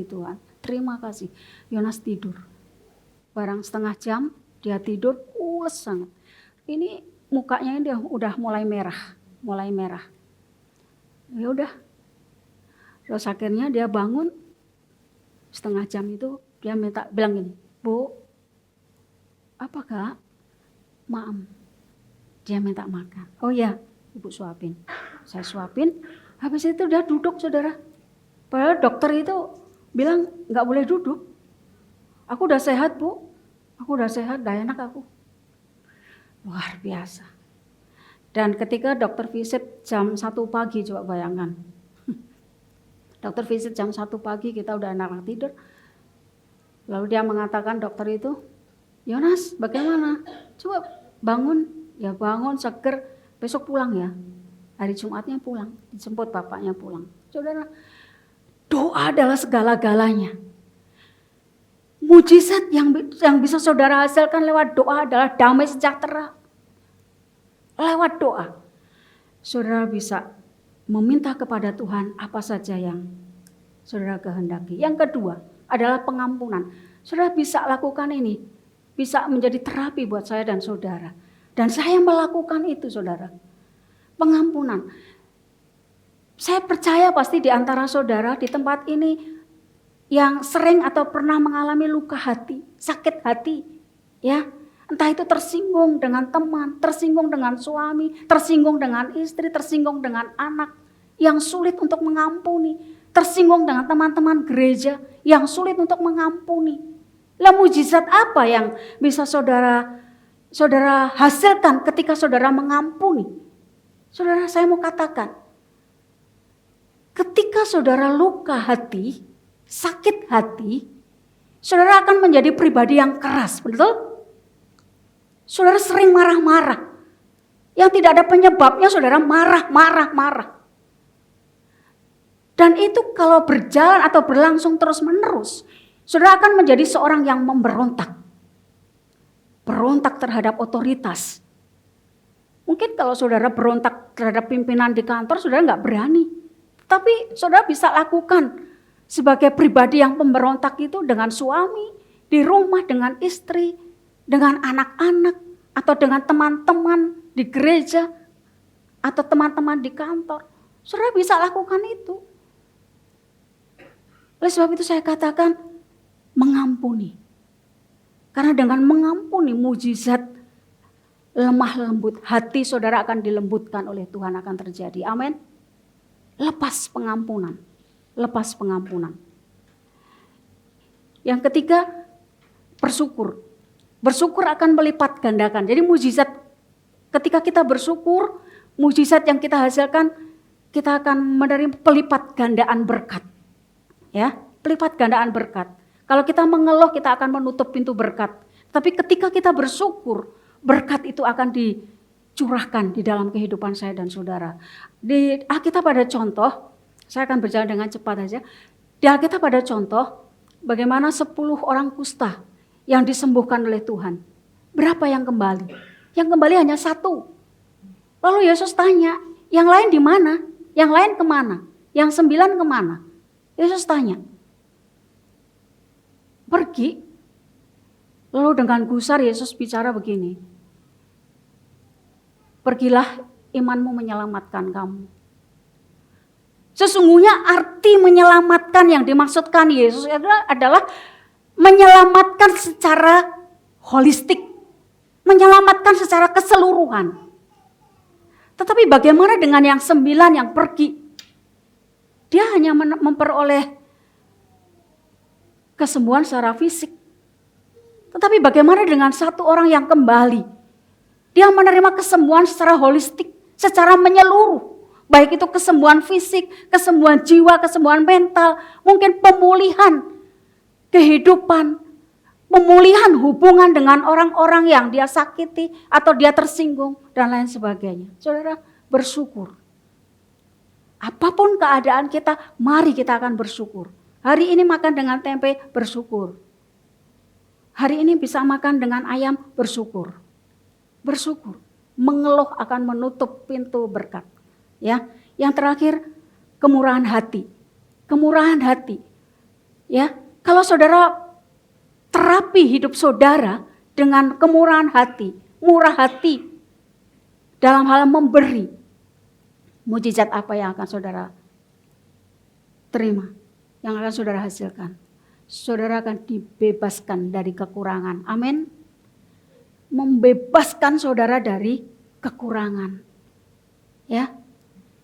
Tuhan. Terima kasih. Yonas tidur. Barang setengah jam dia tidur, pules sangat. Ini mukanya ini udah mulai merah. Ya udah. Terus akhirnya dia bangun. Setengah jam itu dia bilang gini, Bu, apa Kak? Maaf. Dia minta makan. Oh ya, Ibu suapin. Saya suapin. Habis itu dia duduk, saudara. Padahal dokter itu bilang nggak boleh duduk. Aku udah sehat, Bu. Aku udah sehat, udah enak aku. Luar biasa. Dan ketika dokter visit jam 1 pagi, coba bayangkan. Dokter visit jam 1 pagi, kita udah anak tidur. Lalu dia mengatakan, dokter itu, Yonas bagaimana? Coba bangun. Ya bangun, seger. Besok pulang ya. Hari Jumatnya pulang, dijemput bapaknya pulang. Saudara, doa adalah segala-galanya. Mujizat yang bisa saudara hasilkan lewat doa adalah damai sejahtera. Lewat doa, saudara bisa meminta kepada Tuhan apa saja yang saudara kehendaki. Yang kedua adalah pengampunan. Saudara bisa lakukan ini, bisa menjadi terapi buat saya dan saudara. Dan saya melakukan itu, saudara. Pengampunan. Saya percaya pasti di antara saudara di tempat ini yang sering atau pernah mengalami luka hati, sakit hati, ya. Entah itu tersinggung dengan teman, tersinggung dengan suami, tersinggung dengan istri, tersinggung dengan anak yang sulit untuk mengampuni, tersinggung dengan teman-teman gereja yang sulit untuk mengampuni. Lah mujizat apa yang bisa saudara hasilkan ketika saudara mengampuni? Saudara, saya mau katakan, ketika saudara luka hati, sakit hati, saudara akan menjadi pribadi yang keras, betul? Saudara sering marah-marah. Yang tidak ada penyebabnya, saudara marah. Dan itu kalau berjalan atau berlangsung terus-menerus, saudara akan menjadi seorang yang memberontak. Berontak terhadap otoritas. Mungkin kalau saudara berontak terhadap pimpinan di kantor, saudara nggak berani. Tapi saudara bisa lakukan sebagai pribadi yang pemberontak itu dengan suami, di rumah dengan istri, dengan anak-anak, atau dengan teman-teman di gereja, atau teman-teman di kantor. Saudara bisa lakukan itu. Oleh sebab itu saya katakan mengampuni. Karena dengan mengampuni mujizat lemah lembut hati saudara akan dilembutkan oleh Tuhan akan terjadi. Amin. Lepas pengampunan. Yang ketiga, bersyukur. Bersyukur akan melipat gandakan. Jadi mujizat ketika kita bersyukur, mujizat yang kita hasilkan, kita akan menerima pelipat gandaan berkat. Ya, pelipat gandaan berkat. Kalau kita mengeluh, kita akan menutup pintu berkat. Tapi ketika kita bersyukur, berkat itu akan dicurahkan di dalam kehidupan saya dan saudara. Di Alkitab ada contoh, saya akan berjalan dengan cepat saja. Di Alkitab ada contoh bagaimana 10 orang kusta yang disembuhkan oleh Tuhan. Berapa yang kembali? Yang kembali hanya 1. Lalu Yesus tanya, yang lain di mana? Yang lain kemana? Yang 9 kemana? Yesus tanya, pergi. Lalu dengan gusar Yesus bicara begini, pergilah, imanmu menyelamatkan kamu. Sesungguhnya arti menyelamatkan yang dimaksudkan Yesus adalah menyelamatkan secara holistik, menyelamatkan secara keseluruhan. Tetapi bagaimana dengan yang 9 yang pergi? Dia hanya memperoleh kesembuhan secara fisik. Tetapi bagaimana dengan 1 orang yang kembali? Dia menerima kesembuhan secara holistik, secara menyeluruh. Baik itu kesembuhan fisik, kesembuhan jiwa, kesembuhan mental, mungkin pemulihan kehidupan, pemulihan hubungan dengan orang-orang yang dia sakiti atau dia tersinggung dan lain sebagainya. Saudara, bersyukur. Apapun keadaan kita, mari kita akan bersyukur. Hari ini makan dengan tempe, bersyukur. Hari ini bisa makan dengan ayam, bersyukur. Bersyukur. Mengeluh akan menutup pintu berkat. Ya, yang terakhir kemurahan hati. Kemurahan hati. Ya, kalau saudara terapi hidup saudara dengan kemurahan hati, murah hati dalam hal memberi, mujizat apa yang akan saudara terima, yang akan saudara hasilkan? Saudara akan dibebaskan dari kekurangan. Amin. Membebaskan saudara dari kekurangan. Ya.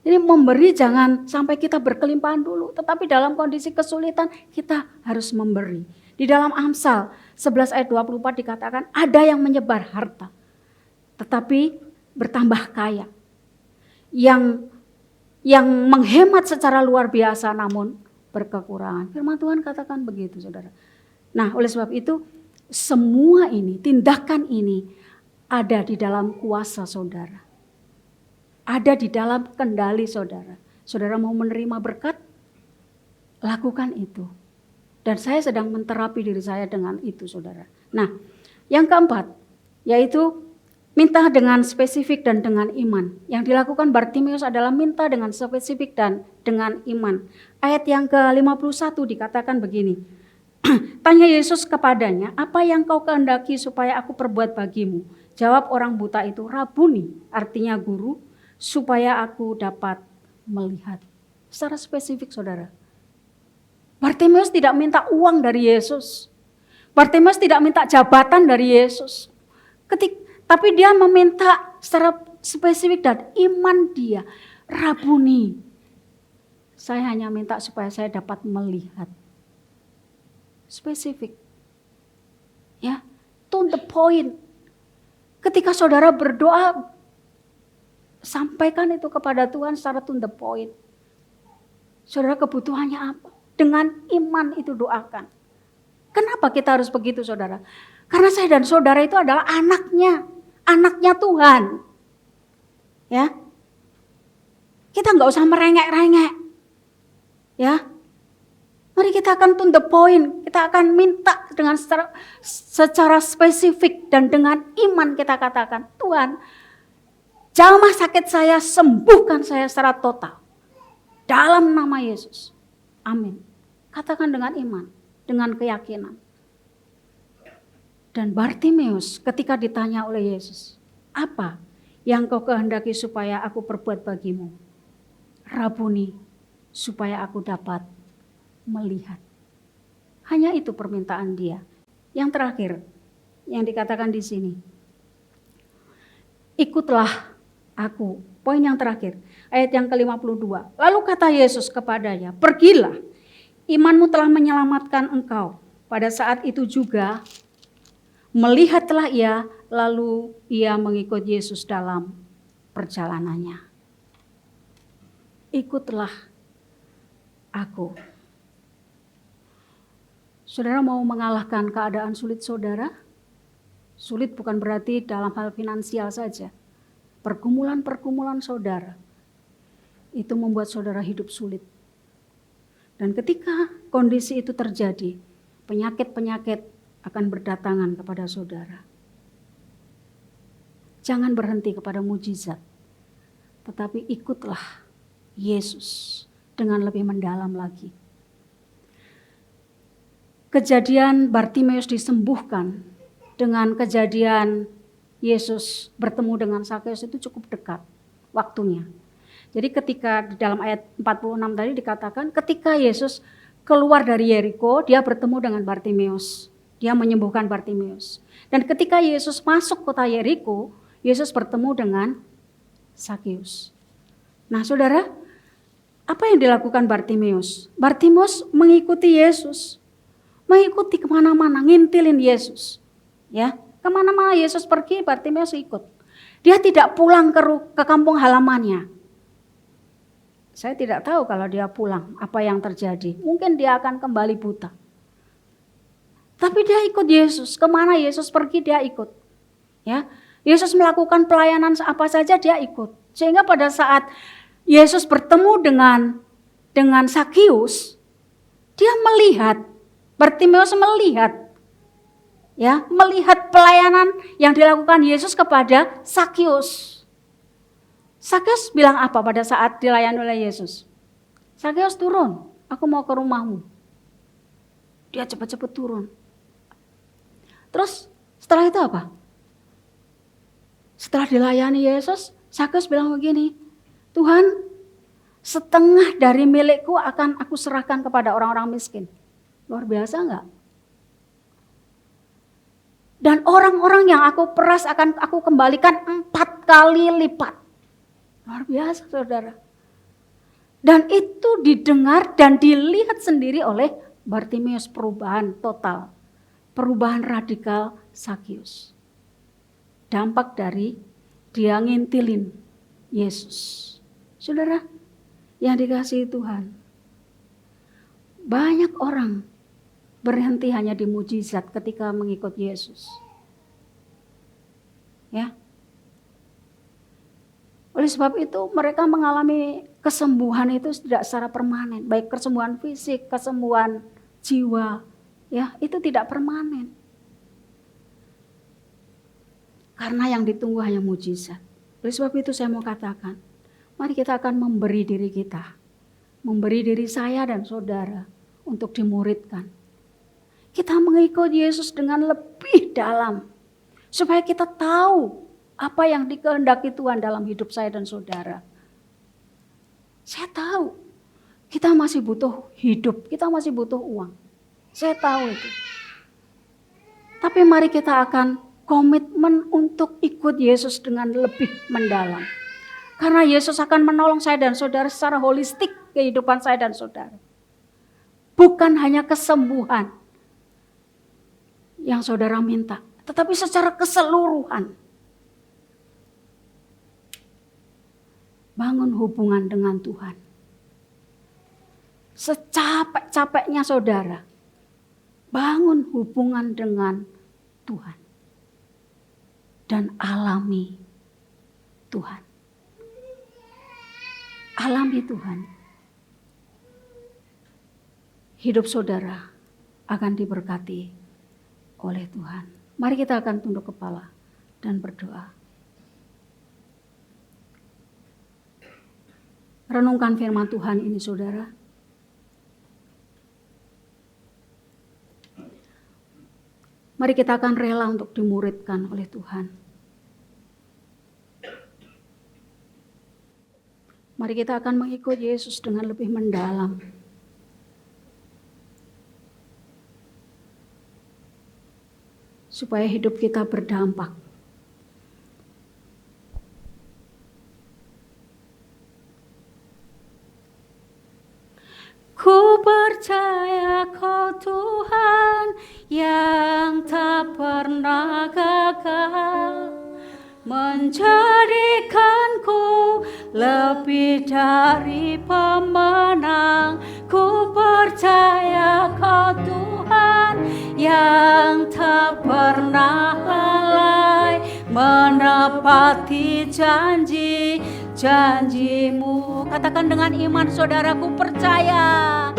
Jadi memberi jangan sampai kita berkelimpahan dulu, tetapi dalam kondisi kesulitan kita harus memberi. Di dalam Amsal 11 ayat 24 dikatakan ada yang menyebar harta, tetapi bertambah kaya. Yang menghemat secara luar biasa namun berkekurangan. Firman Tuhan katakan begitu, saudara. Nah, oleh sebab itu semua ini, tindakan ini ada di dalam kuasa saudara. Ada di dalam kendali saudara. Saudara mau menerima berkat? Lakukan itu. Dan saya sedang menterapi diri saya dengan itu, saudara. Nah, yang keempat, yaitu minta dengan spesifik dan dengan iman. Yang dilakukan Bartimeus adalah minta dengan spesifik dan dengan iman. Ayat yang ke-51 dikatakan begini. Tanya Yesus kepadanya, apa yang kau kehendaki supaya aku perbuat bagimu? Jawab orang buta itu, Rabuni, artinya guru, supaya aku dapat melihat. Secara spesifik, saudara. Bartimeus tidak minta uang dari Yesus. Bartimeus tidak minta jabatan dari Yesus. Tapi dia meminta secara spesifik dan iman dia. Rabuni, saya hanya minta supaya saya dapat melihat. Spesifik. Ya, to the point. Ketika saudara berdoa, sampaikan itu kepada Tuhan secara to the point. Saudara kebutuhannya apa? Dengan iman itu doakan. Kenapa kita harus begitu, saudara? Karena saya dan saudara itu adalah anaknya Tuhan. Ya, kita nggak usah merengek-rengek. Ya, mari kita akan to the point. Kita akan minta dengan secara spesifik dan dengan iman kita katakan, Tuhan, jamah sakit saya, sembuhkan saya secara total. Dalam nama Yesus. Amin. Katakan dengan iman, dengan keyakinan. Dan Bartimeus ketika ditanya oleh Yesus, apa yang kau kehendaki supaya aku perbuat bagimu? Rabuni, supaya aku dapat melihat. Hanya itu permintaan dia. Yang terakhir, yang dikatakan di sini, ikutlah aku. Poin yang terakhir, ayat yang ke-52. Lalu kata Yesus kepadanya, pergilah, imanmu telah menyelamatkan engkau. Pada saat itu juga melihatlah ia, lalu ia mengikut Yesus dalam perjalanannya. Ikutlah aku. Saudara mau mengalahkan keadaan sulit saudara? Sulit bukan berarti dalam hal finansial saja. Pergumulan-pergumulan saudara itu membuat saudara hidup sulit. Dan ketika kondisi itu terjadi, penyakit-penyakit akan berdatangan kepada saudara. Jangan berhenti kepada mujizat, tetapi ikutlah Yesus dengan lebih mendalam lagi. Kejadian Bartimeus disembuhkan dengan kejadian Yesus bertemu dengan Sakeus itu cukup dekat waktunya. Jadi ketika di dalam ayat 46 tadi dikatakan ketika Yesus keluar dari Yeriko, dia bertemu dengan Bartimeus. Dia menyembuhkan Bartimeus. Dan ketika Yesus masuk kota Yeriko, Yesus bertemu dengan Sakeus. Nah, saudara, apa yang dilakukan Bartimeus? Bartimeus mengikuti Yesus. Mengikuti kemana-mana, ngintilin Yesus. Ya, kemana-mana Yesus pergi, Bartimeus ikut. Dia tidak pulang ke kampung halamannya. Saya tidak tahu kalau dia pulang apa yang terjadi. Mungkin dia akan kembali buta. Tapi dia ikut Yesus. Kemana Yesus pergi dia ikut. Ya, Yesus melakukan pelayanan apa saja dia ikut. Sehingga pada saat Yesus bertemu dengan Sakius, dia melihat, Bartimeus melihat, ya, melihat pelayanan yang dilakukan Yesus kepada Sakius. Sakius bilang apa pada saat dilayani oleh Yesus? Sakius turun, aku mau ke rumahmu. Dia cepat-cepat turun. Terus setelah itu apa? Setelah dilayani Yesus, Sakius bilang begini, Tuhan, setengah dari milikku akan aku serahkan kepada orang-orang miskin. Luar biasa enggak? Dan orang-orang yang aku peras akan aku kembalikan 4 kali lipat. Luar biasa saudara. Dan itu didengar dan dilihat sendiri oleh Bartimeus, perubahan total. Perubahan radikal Sakius. Dampak dari dia ngintilin Yesus. Saudara, yang dikasihi Tuhan, banyak orang berhenti hanya di mujizat ketika mengikut Yesus. Ya. Oleh sebab itu mereka mengalami kesembuhan itu tidak secara permanen, baik kesembuhan fisik, kesembuhan jiwa, ya, itu tidak permanen. Karena yang ditunggu hanya mujizat. Oleh sebab itu saya mau katakan, mari kita akan memberi diri kita, memberi diri saya dan saudara untuk dimuridkan. Kita mengikut Yesus dengan lebih dalam, supaya kita tahu apa yang dikehendaki Tuhan dalam hidup saya dan saudara. Saya tahu kita masih butuh hidup, kita masih butuh uang. Saya tahu itu. Tapi mari kita akan komitmen untuk ikut Yesus dengan lebih mendalam. Karena Yesus akan menolong saya dan saudara secara holistik kehidupan saya dan saudara. Bukan hanya kesembuhan yang saudara minta, tetapi secara keseluruhan. Bangun hubungan dengan Tuhan. Secapek-capeknya saudara, bangun hubungan dengan Tuhan. Dan alami Tuhan. Alami Tuhan. Hidup saudara akan diberkati oleh Tuhan. Mari kita akan tunduk kepala dan berdoa. Renungkan firman Tuhan ini saudara. Mari kita akan rela untuk dimuridkan oleh Tuhan. Mari kita akan mengikut Yesus dengan lebih mendalam. Supaya hidup kita berdampak. Ku percaya Kau Tuhan yang tak pernah gagal, menjadikanku lebih dari pemenang. Ku percaya Kau Tuhan yang tak pernah lalai, menepati janji-janjimu. Katakan dengan iman saudaraku, percaya.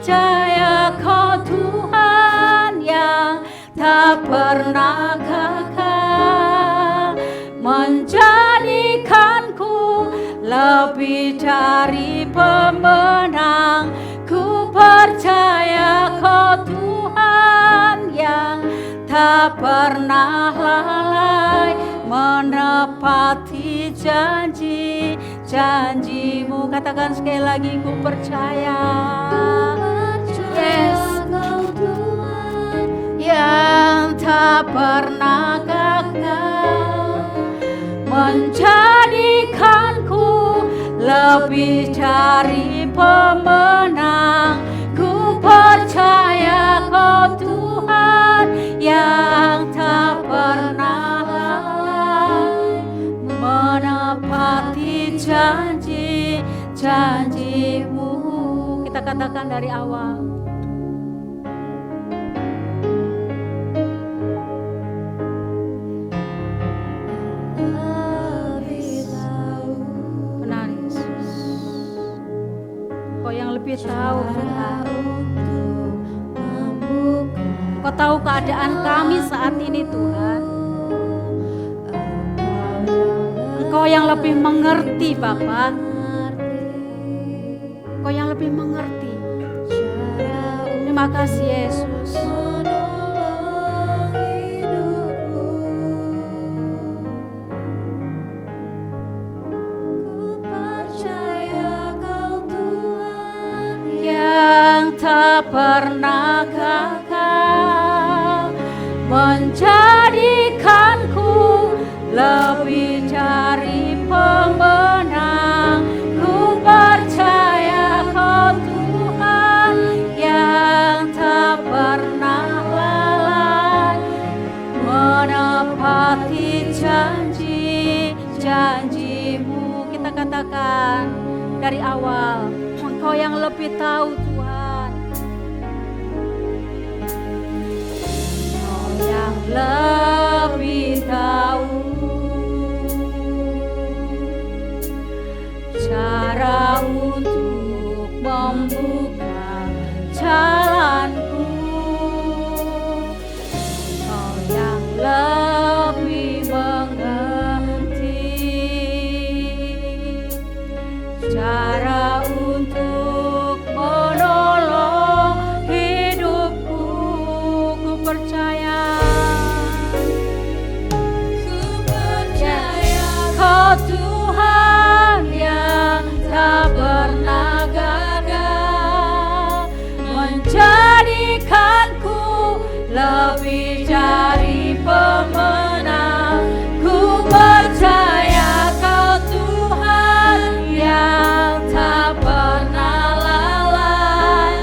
Percaya Kau Tuhan yang tak pernah gagal, menjadikanku lebih dari pemenang. Ku percaya Kau Tuhan yang tak pernah lalai, menepati janji-janjimu. Katakan sekali lagi, ku percaya. Yes, Kau Tuhan yang tak pernah gagal, menjadikanku lebih dari pemenang. Ku percaya Kau Tuhan yang tak pernah lalai, katakan dari awal. Benar Yesus. Kau yang lebih tahu Tuhan. Kau tahu keadaan kami saat ini Tuhan. Engkau yang lebih mengerti Bapa. Engkau yang lebih mengerti. Terima kasih Yesus. Yang tak pernah gagal menjadikanku lebih dari pemenang. Ku percaya Kau Tuhan yang tak pernah lalai menepati janji-janji-Mu. Kita katakan dari awal, Engkau yang lebih tahu Tuhan. Engkau yang lebih tahu cara untuk membuka jalanku. Engkau yang lebih mengerti cara untuk menolong hidupku. Ku percaya Kau Tuhan yang tak pernah gagal menjadikanku lebih dari pemenang. Ku percaya Kau Tuhan yang tak pernah lalai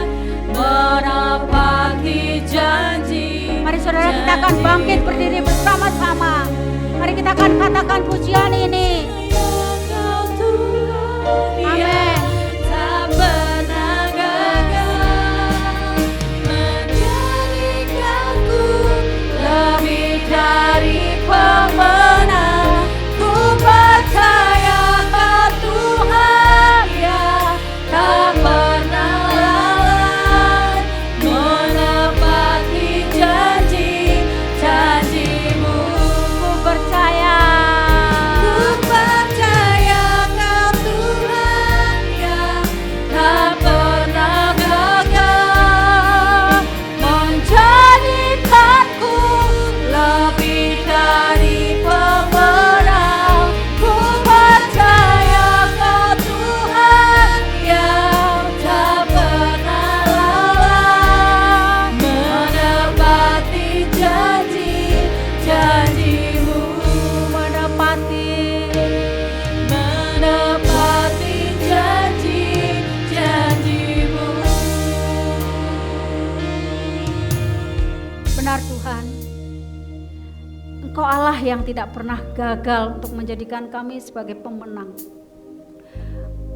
menepati janji. Mari saudara, kita akan bangkit berdiri bersama-sama. Mari kita akan katakan pujian ini. Amin. Tak pernah gagal menjadikanku lebih dari pemenang. Ku percaya Kau Tuhan yang tak pernah lalai menepati janji-janji-Mu. Ku percaya Kau Tuhan yang tak pernah gagal menjadikanku lebih dari pemenang. Ku percaya Kau Tuhan yang tak pernah lalai menepati janji-janji-Mu. Menepati janji-janji-Mu. benar Tuhan. Engkau Allah yang tidak pernah gagal untuk menjadikan kami sebagai pemenang.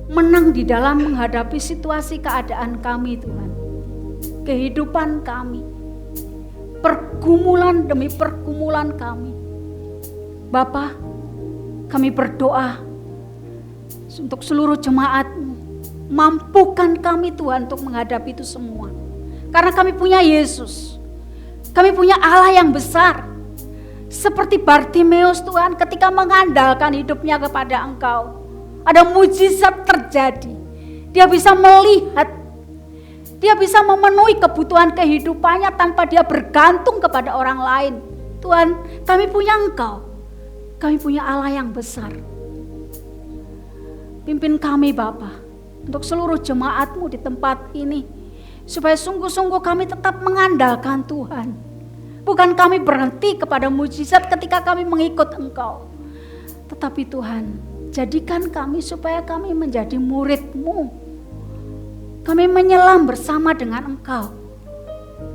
Menang di dalam menghadapi situasi keadaan kami Tuhan. Kehidupan kami. Pergumulan demi pergumulan kami. Bapa, kami berdoa untuk seluruh jemaat-Mu. Mampukan kami Tuhan untuk menghadapi itu semua. Karena kami punya Yesus. Kami punya Allah yang besar. Seperti Bartimeus Tuhan ketika mengandalkan hidupnya kepada Engkau. Ada mujizat terjadi. Dia bisa melihat. Dia bisa memenuhi kebutuhan kehidupannya tanpa dia bergantung kepada orang lain. Tuhan, kami punya Engkau. Kami punya Allah yang besar. Pimpin kami Bapa, untuk seluruh jemaat-Mu di tempat ini, supaya sungguh-sungguh kami tetap mengandalkan Tuhan. Bukan kami berhenti kepada mujizat ketika kami mengikut Engkau. Tetapi Tuhan, jadikan kami supaya kami menjadi murid-Mu. Kami menyelam bersama dengan Engkau.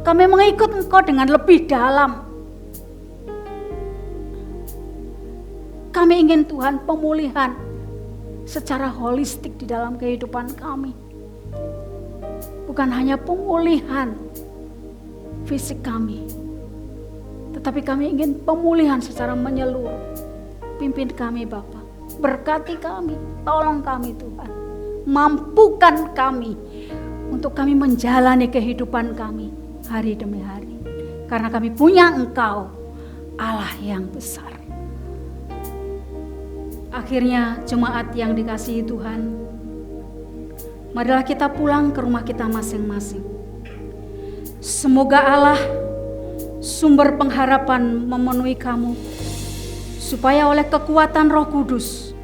Kami mengikut Engkau dengan lebih dalam. Kami ingin Tuhan pemulihan secara holistik di dalam kehidupan kami. bukan hanya pemulihan fisik kami, tetapi kami ingin pemulihan secara menyeluruh. Pimpin kami Bapa, berkati kami, tolong kami Tuhan. Mampukan kami untuk kami menjalani kehidupan kami hari demi hari. Karena kami punya Engkau, Allah yang besar. Akhirnya jemaat yang dikasihi Tuhan, marilah kita pulang ke rumah kita masing-masing. Semoga Allah sumber pengharapan memenuhi kamu, supaya oleh kekuatan Roh Kudus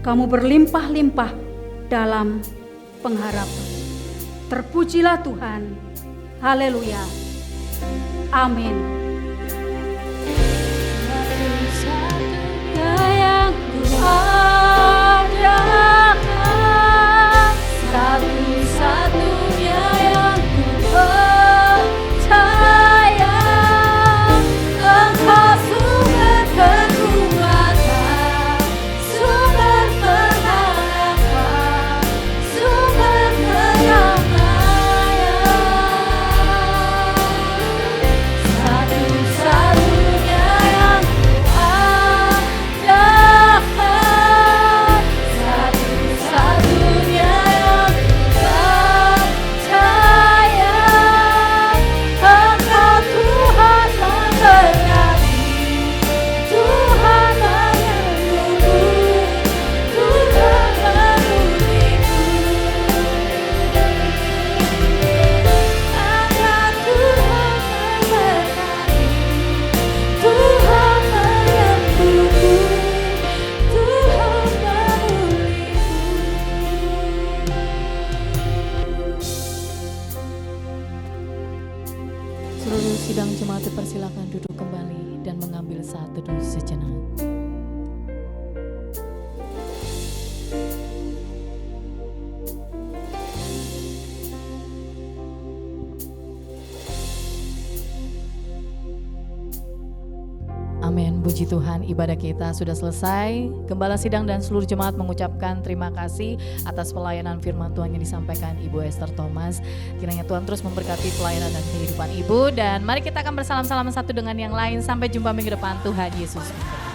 kamu berlimpah-limpah dalam pengharapan. Terpujilah Tuhan. Haleluya. Amin. Satu-satunya yang kuandalkan, satu-satunya yang kupercaya, Engkau sumber kekuatan, sumber pengharapan, sumber kedamaian. Satu-satunya yang kuandalkan, satu-satunya yang kupercaya, Engkau Tuhan memberkati, Tuhan menyembuhkan, Tuhan memulihkan. Karena Tuhan memberkati, Tuhan menyembuhkan, Tuhan memulihkan. Seluruh sidang jemaat dipersilakan duduk kembali dan mengambil saat teduh sejenak. Amin, puji Tuhan, ibadah kita sudah selesai. Gembala sidang dan seluruh jemaat mengucapkan terima kasih atas pelayanan firman Tuhan yang disampaikan Ibu Esther Thomas. Kiranya Tuhan terus memberkati pelayanan dan kehidupan Ibu. Dan mari kita akan bersalam-salaman satu dengan yang lain. Sampai jumpa minggu depan. Tuhan Yesus memberkati.